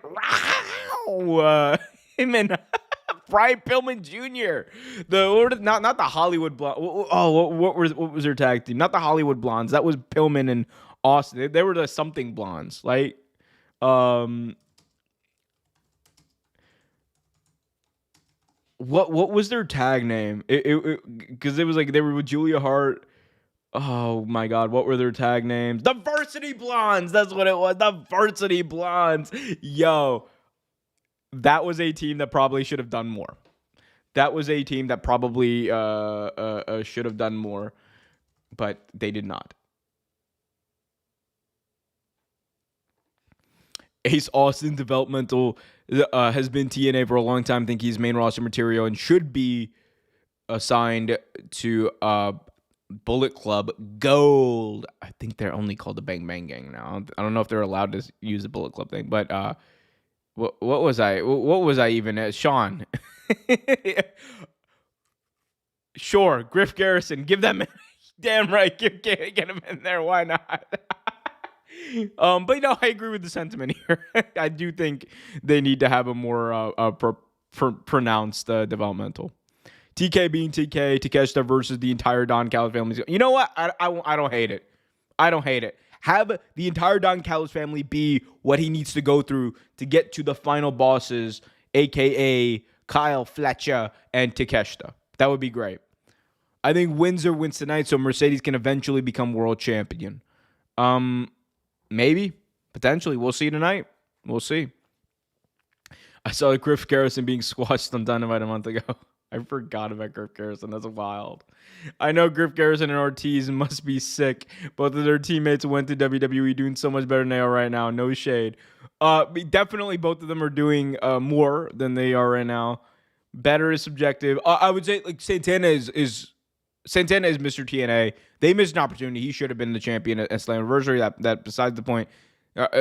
Brian Pillman Jr. Not the Hollywood Blondes. Oh, what was their tag team? Not the Hollywood Blondes. That was Pillman and Austin. They were the something Blondes. What was their tag name? Because it was they were with Julia Hart. Oh my God, what were their tag names? The Varsity Blondes. That's what it was. The Varsity Blondes. Yo, that was a team that probably should have done more. That was a team that probably should have done more, but they did not. Ace Austin developmental has been TNA for a long time. I think he's main roster material and should be assigned to Bullet Club Gold. I think they're only called the Bang Bang Gang now. I don't know if they're allowed to use the Bullet Club thing, but what was I even at? Sean. Sure, Griff Garrison. Give them damn right. Get him in there. Why not? But I agree with the sentiment here. I do think they need to have a more pronounced developmental. TK being TK, Takeshita versus the entire Don Callis family. You know what? I don't hate it. Have the entire Don Callis family be what he needs to go through to get to the final bosses, a.k.a. Kyle, Fletcher, and Takeshita. That would be great. I think Windsor wins tonight, so Mercedes can eventually become world champion. Maybe. Potentially. We'll see tonight. We'll see. I saw Griff Garrison being squashed on Dynamite a month ago. I forgot about Griff Garrison. That's wild. I know Griff Garrison and Ortiz must be sick. Both of their teammates went to WWE doing so much better than they are right now. No shade. Definitely both of them are doing more than they are right now. Better is subjective. I would say Santana is Mr. TNA. They missed an opportunity. He should have been the champion at Slammiversary. That besides the point.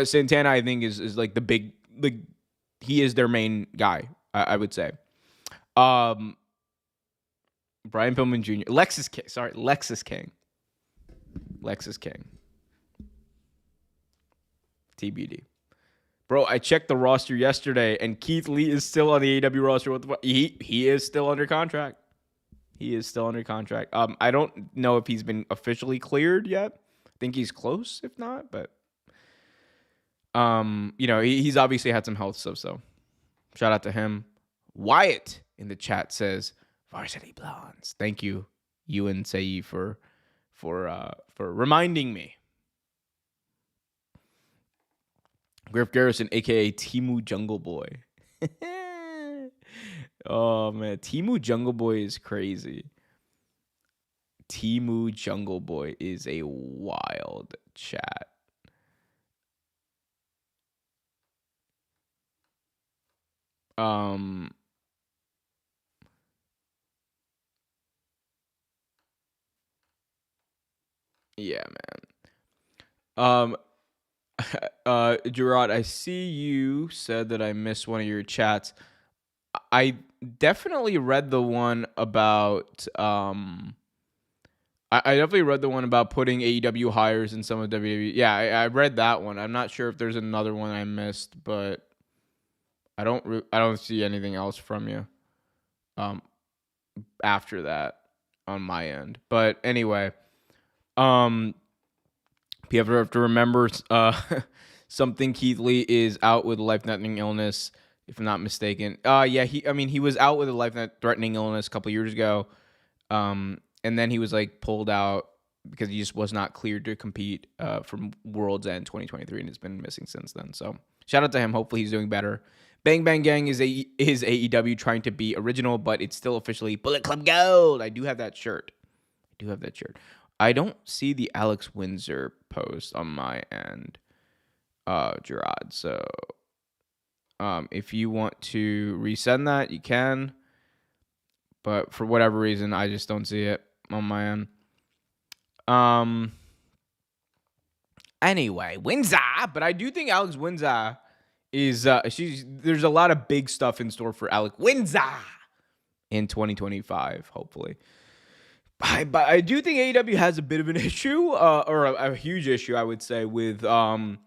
Santana, I think, is the big, he is their main guy, I would say. Brian Pillman Jr. Lexus King. TBD. Bro, I checked the roster yesterday, and Keith Lee is still on the AEW roster. He is still under contract. I don't know if he's been officially cleared yet. I think he's close, if not, but he's obviously had some health stuff, so shout out to him. Wyatt in the chat says Varsity Blondes. Thank you, Ewan Sayi, for reminding me. Griff Garrison, aka Timu Jungle Boy. Oh man, Timu Jungle Boy is crazy. Timu Jungle Boy is a wild chat. Um, yeah, man. Gerard, I see you said that I missed one of your chats. I definitely read the one about I definitely read the one about putting AEW hires in some of WWE. Yeah, I read that one. I'm not sure if there's another one I missed, but I don't see anything else from you um after that on my end. But anyway, um you have to remember something. Keith Lee is out with a life-threatening illness, if I'm not mistaken. Yeah, he was out with a life-threatening illness a couple years ago. And then he was like pulled out because he just was not cleared to compete from World's End 2023, and has been missing since then. So shout out to him. Hopefully he's doing better. Bang Bang Gang is AEW trying to be original, but it's still officially Bullet Club Gold. I do have that shirt. I don't see the Alex Windsor post on my end, Gerard. So if you want to resend that, you can. But for whatever reason, I just don't see it on my end. Anyway, Windsor, but I do think Alex Windsor is there's a lot of big stuff in store for Alex Windsor in 2025, hopefully. But I do think AEW has a bit of an issue, or a huge issue, I would say, with kind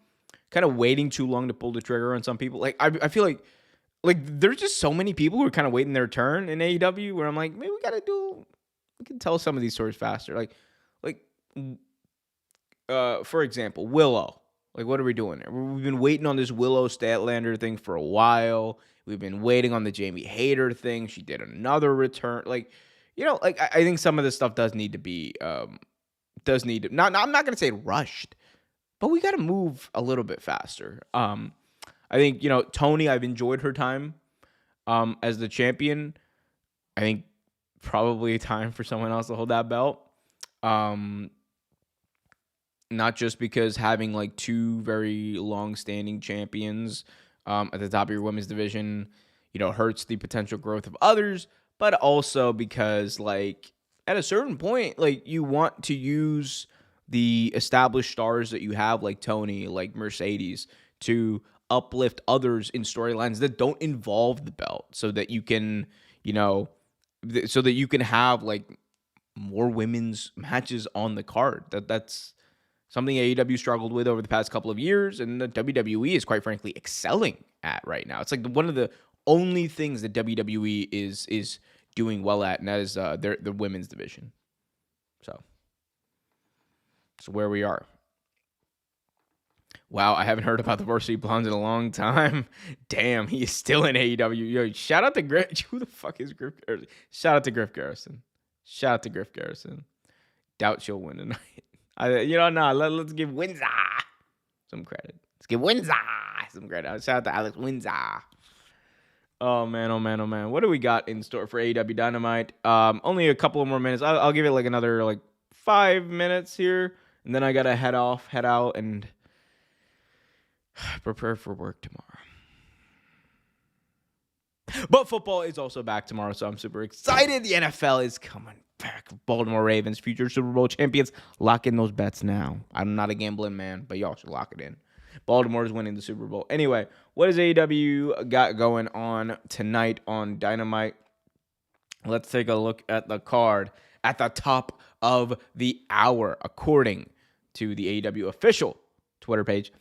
of waiting too long to pull the trigger on some people. Like I feel like there's just so many people who are kind of waiting their turn in AEW, where I'm like, maybe we can tell some of these stories faster. Like for example, Willow. Like, what are we doing there? We've been waiting on this Willow Statlander thing for a while. We've been waiting on the Jamie Hayter thing. She did another return. Like, like I think some of this stuff does need to be I'm not gonna say rushed, but we got to move a little bit faster. I think Tony. I've enjoyed her time as the champion. I think probably time for someone else to hold that belt. Not just because having like two very long-standing champions at the top of your women's division, hurts the potential growth of others, but also because like at a certain point, like you want to use the established stars that you have, like Tony, like Mercedes, to uplift others in storylines that don't involve the belt, so that you can, have like more women's matches on the card. That's something AEW struggled with over the past couple of years, and the WWE is quite frankly excelling at right now. It's like one of the only things that WWE is doing well at, and that is the women's division. So where we are. Wow, I haven't heard about the Varsity Blondes in a long time. Damn, he is still in AEW. Yo, shout out to Griff. Who the fuck is Griff Garrison? Shout out to Griff Garrison. Doubt she'll win tonight. Let's give Windsor some credit. Shout out to Alex Windsor. Oh man. What do we got in store for AEW Dynamite? Only a couple of more minutes. I'll give it like another 5 minutes here, and then I gotta head out, and prepare for work tomorrow. But football is also back tomorrow, so I'm super excited. The NFL is coming back. Baltimore Ravens, future Super Bowl champions. Lock in those bets now. I'm not a gambling man, but y'all should lock it in. Baltimore is winning the Super Bowl. Anyway, what does AEW got going on tonight on Dynamite? Let's take a look at the card at the top of the hour, according to the AEW official Twitter page.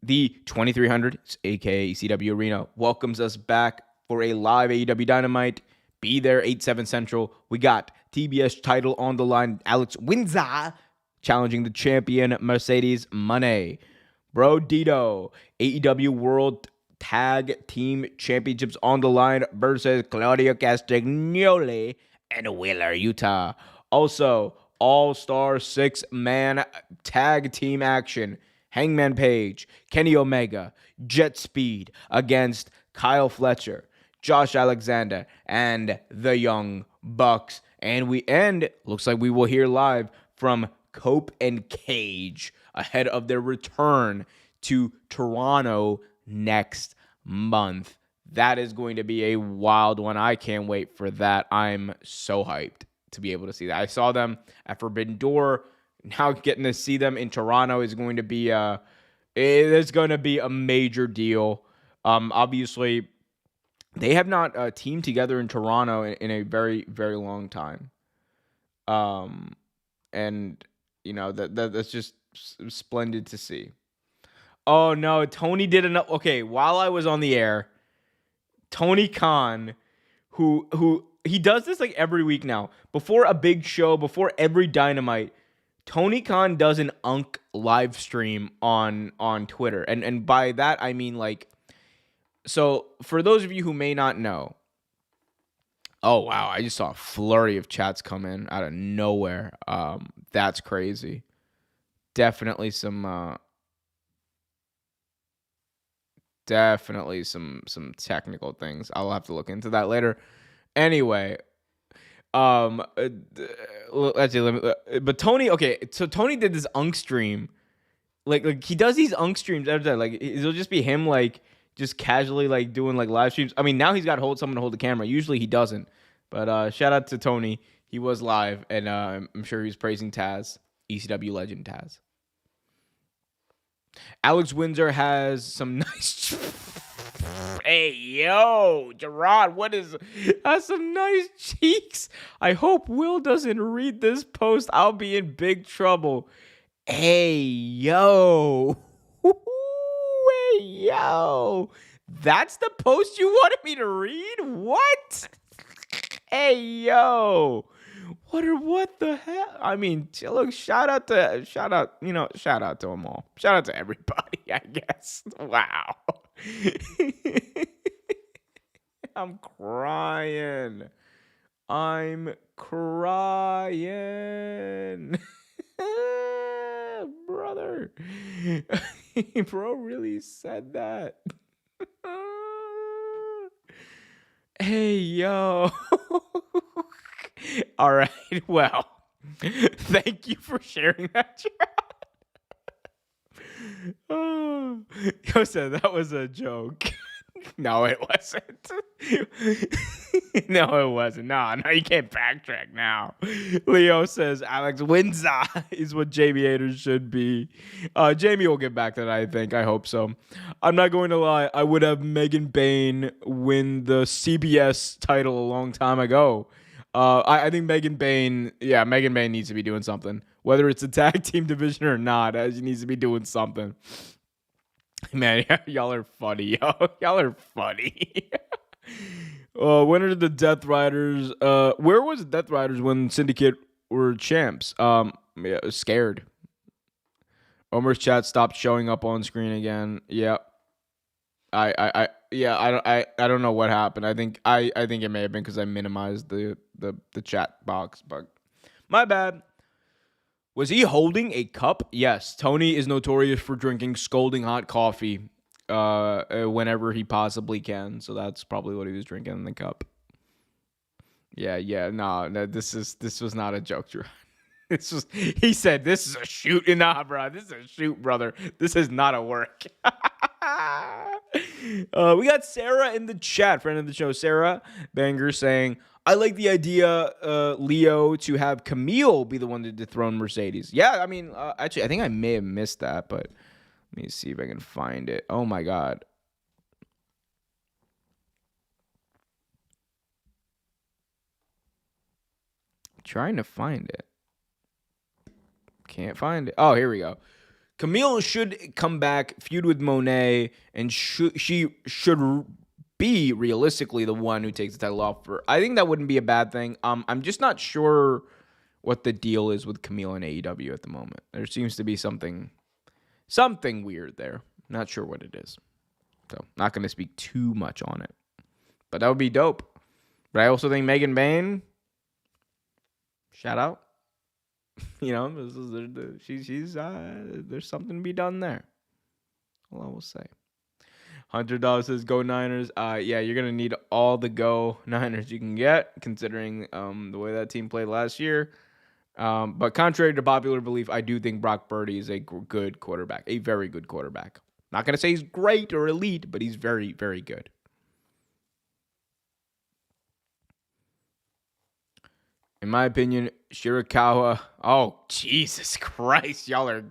The 2300, aka CW Arena, welcomes us back for a live AEW Dynamite. Be there 8/7 Central. We got TBS title on the line. Alex Windsor challenging the champion Mercedes Moné. Bro Dito, AEW World Tag Team Championships on the line versus Claudio Castagnoli and Wheeler Yuta. Also, All-Star 6-man tag team action. Hangman Page, Kenny Omega, Jet Speed against Kyle Fletcher, Josh Alexander, and the Young Bucks. And looks like we will hear live from Cope and Cage ahead of their return to Toronto next month. That is going to be a wild one. I can't wait for that. I'm so hyped to be able to see that. I saw them at Forbidden Door. Now getting to see them in Toronto is going to be it's going to be a major deal. Obviously, they have not teamed together in Toronto in a very, very long time. And you know that's just splendid to see. Oh no, Tony did enough. Okay, while I was on the air, Tony Khan, who he does this like every week now. Before a big show, before every Dynamite, Tony Khan does an Unk live stream on Twitter. And by that I mean like, so for those of you who may not know, oh wow, I just saw a flurry of chats come in out of nowhere. That's crazy. Definitely some technical things. I'll have to look into that later. Anyway, let's see. But Tony, okay, so Tony did this Unk stream. Like he does these Unk streams every time. Like it'll just be him like just casually like doing like live streams. I mean, now he's got someone to hold the camera. Usually he doesn't. But shout out to Tony. He was live, and I'm sure he's praising Taz, ECW legend Taz. Alex Windsor has some nice. Hey, yo, Gerard, has some nice cheeks. I hope Will doesn't read this post. I'll be in big trouble. Hey, yo. Hey, yo. That's the post you wanted me to read? What? Hey, yo. What the hell? I mean, look, shout out to them all. Shout out to everybody, I guess. Wow. I'm crying. Brother. Bro really said that. Hey, yo. All right. Well, thank you for sharing that, chat. Oh, yo said that was a joke. No, it wasn't. No, it wasn't. No, you can't backtrack now. Leo says Alex Windsor is what Jamie Hayter should be. Jamie will get back to that, I think. I hope so. I'm not going to lie. I would have Megan Bayne win the CBS title a long time ago. I think Megan Bayne needs to be doing something. Whether it's a tag team division or not, she needs to be doing something. Man, y'all are funny. Y'all are funny. When are the Death Riders? Where was the Death Riders when Syndicate were champs? Scared. Omer's chat stopped showing up on screen again. Yep. I don't know what happened. I think it may have been because I minimized the chat box, but my bad. Was he holding a cup? Yes. Tony is notorious for drinking scalding hot coffee whenever he possibly can. So that's probably what he was drinking in the cup. Yeah. No, this was not a joke, Drew. He said, this is a shoot. Nah, bro. This is a shoot, brother. This is not a work. We got Sarah in the chat, friend of the show, Sarah Banger, saying, I like the idea, Leo, to have Camille be the one to dethrone Mercedes. Yeah, I mean, actually, I think I may have missed that, but let me see if I can find it. Oh, my God. I'm trying to find it. Can't find it. Oh, here we go. Camille should come back, feud with Monet, and she should be realistically the one who takes the title off her. I think that wouldn't be a bad thing. I'm just not sure what the deal is with Camille and AEW at the moment. There seems to be something weird there. Not sure what it is. So not going to speak too much on it. But that would be dope. But I also think Megan Bayne, shout out. You know, there's something to be done there. All I will say. $100 says Go Niners. Yeah, you're gonna need all the Go Niners you can get, considering the way that team played last year. But contrary to popular belief, I do think Brock Purdy is a good quarterback, a very good quarterback. Not gonna say he's great or elite, but he's very, very good. In my opinion, Shirakawa. Oh, Jesus Christ. Y'all are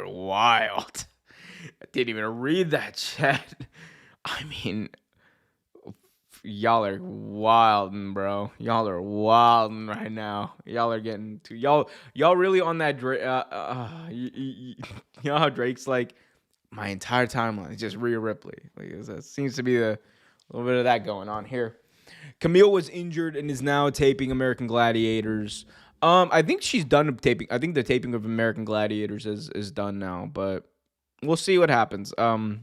wild. I didn't even read that chat. I mean, y'all are wildin', bro. Y'all are wildin' right now. Y'all are getting to y'all really on that Drake. You know how Drake's like my entire timeline is just Rhea Ripley. Like it seems to be a little bit of that going on here. Camille was injured and is now taping American Gladiators. I think she's done taping. I think the taping of American Gladiators is done now, but we'll see what happens. All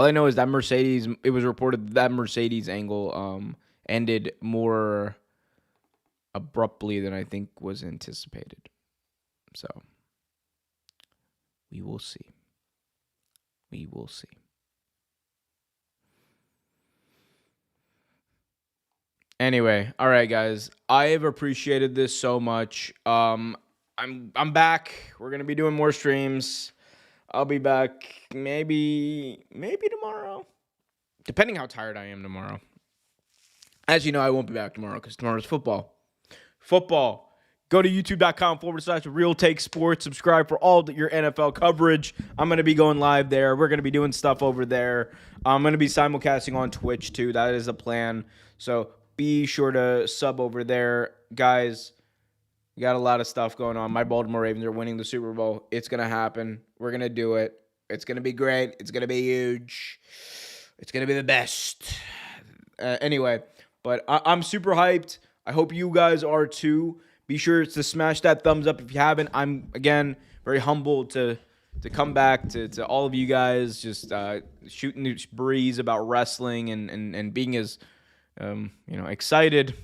I know is that Mercedes. It was reported that Mercedes angle ended more abruptly than I think was anticipated. So we will see. We will see. Anyway, all right, guys. I have appreciated this so much. I'm back. We're gonna be doing more streams. I'll be back maybe tomorrow, depending how tired I am tomorrow. As you know, I won't be back tomorrow because tomorrow's football. Football. Go to youtube.com/Real Take Sports. Subscribe for all your NFL coverage. I'm going to be going live there. We're going to be doing stuff over there. I'm going to be simulcasting on Twitch too. That is the plan. So be sure to sub over there. Guys, we got a lot of stuff going on. My Baltimore Ravens are winning the Super Bowl. It's going to happen. We're going to do it. It's going to be great. It's going to be huge. It's going to be the best. Anyway, but I'm super hyped. I hope you guys are too. Be sure to smash that thumbs up if you haven't. I'm, again, very humbled to come back to all of you guys, just shooting the breeze about wrestling and being as, excited.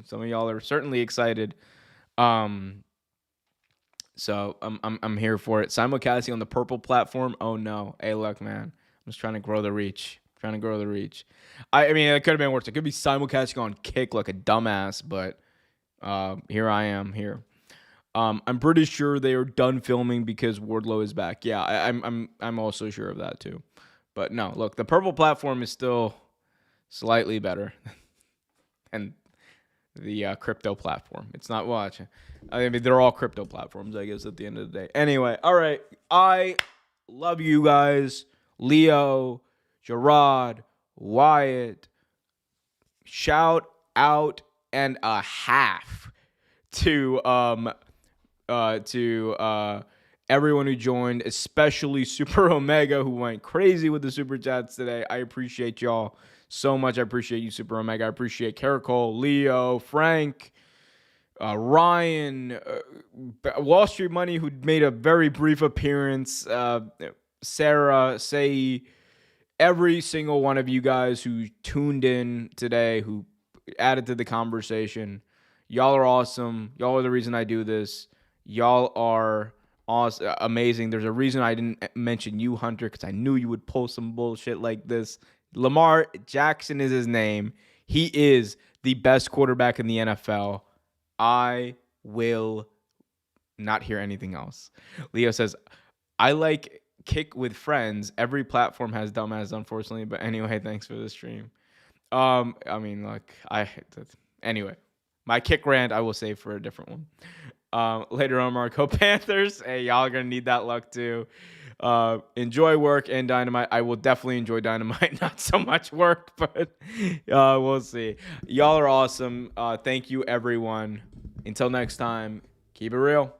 Some of y'all are certainly excited. So I'm here for it. Simulcasting on the Purple platform. Oh, no. Hey, look, man. I'm just trying to grow the reach. I mean, it could have been worse. It could be simulcasting on Kick like a dumbass, but here I am here. I'm pretty sure they are done filming because Wardlow is back. Yeah, I'm also sure of that too. But no, look, the Purple platform is still slightly better than the crypto platform. It's not watching. I mean, they're all crypto platforms, I guess, at the end of the day. Anyway, all right. I love you guys. Leo, Gerard, Wyatt, shout out and a half to everyone who joined, especially Super Omega, who went crazy with the super chats today. I appreciate y'all so much. I appreciate you, Super Omega. I appreciate Caracol, Leo, Frank, Ryan, Wall Street Money, who made a very brief appearance, Sarah, Say, every single one of you guys who tuned in today, who added to the conversation. Y'all are awesome. Y'all are the reason I do this. Y'all are awesome, amazing. There's a reason I didn't mention you, Hunter, because I knew you would pull some bullshit like this. Lamar Jackson is his name. He is the best quarterback in the NFL. I will not hear anything else. Leo says, I like Kick with friends. Every platform has dumbass, unfortunately. But anyway, thanks for the stream. I mean, look, anyway, my Kick rant I will save for a different one. Later on, Marco Panthers. Hey, y'all are gonna need that luck too. Enjoy work and Dynamite. I will definitely enjoy Dynamite. Not so much work, but we'll see. Y'all are awesome. Thank you, everyone. Until next time, keep it real.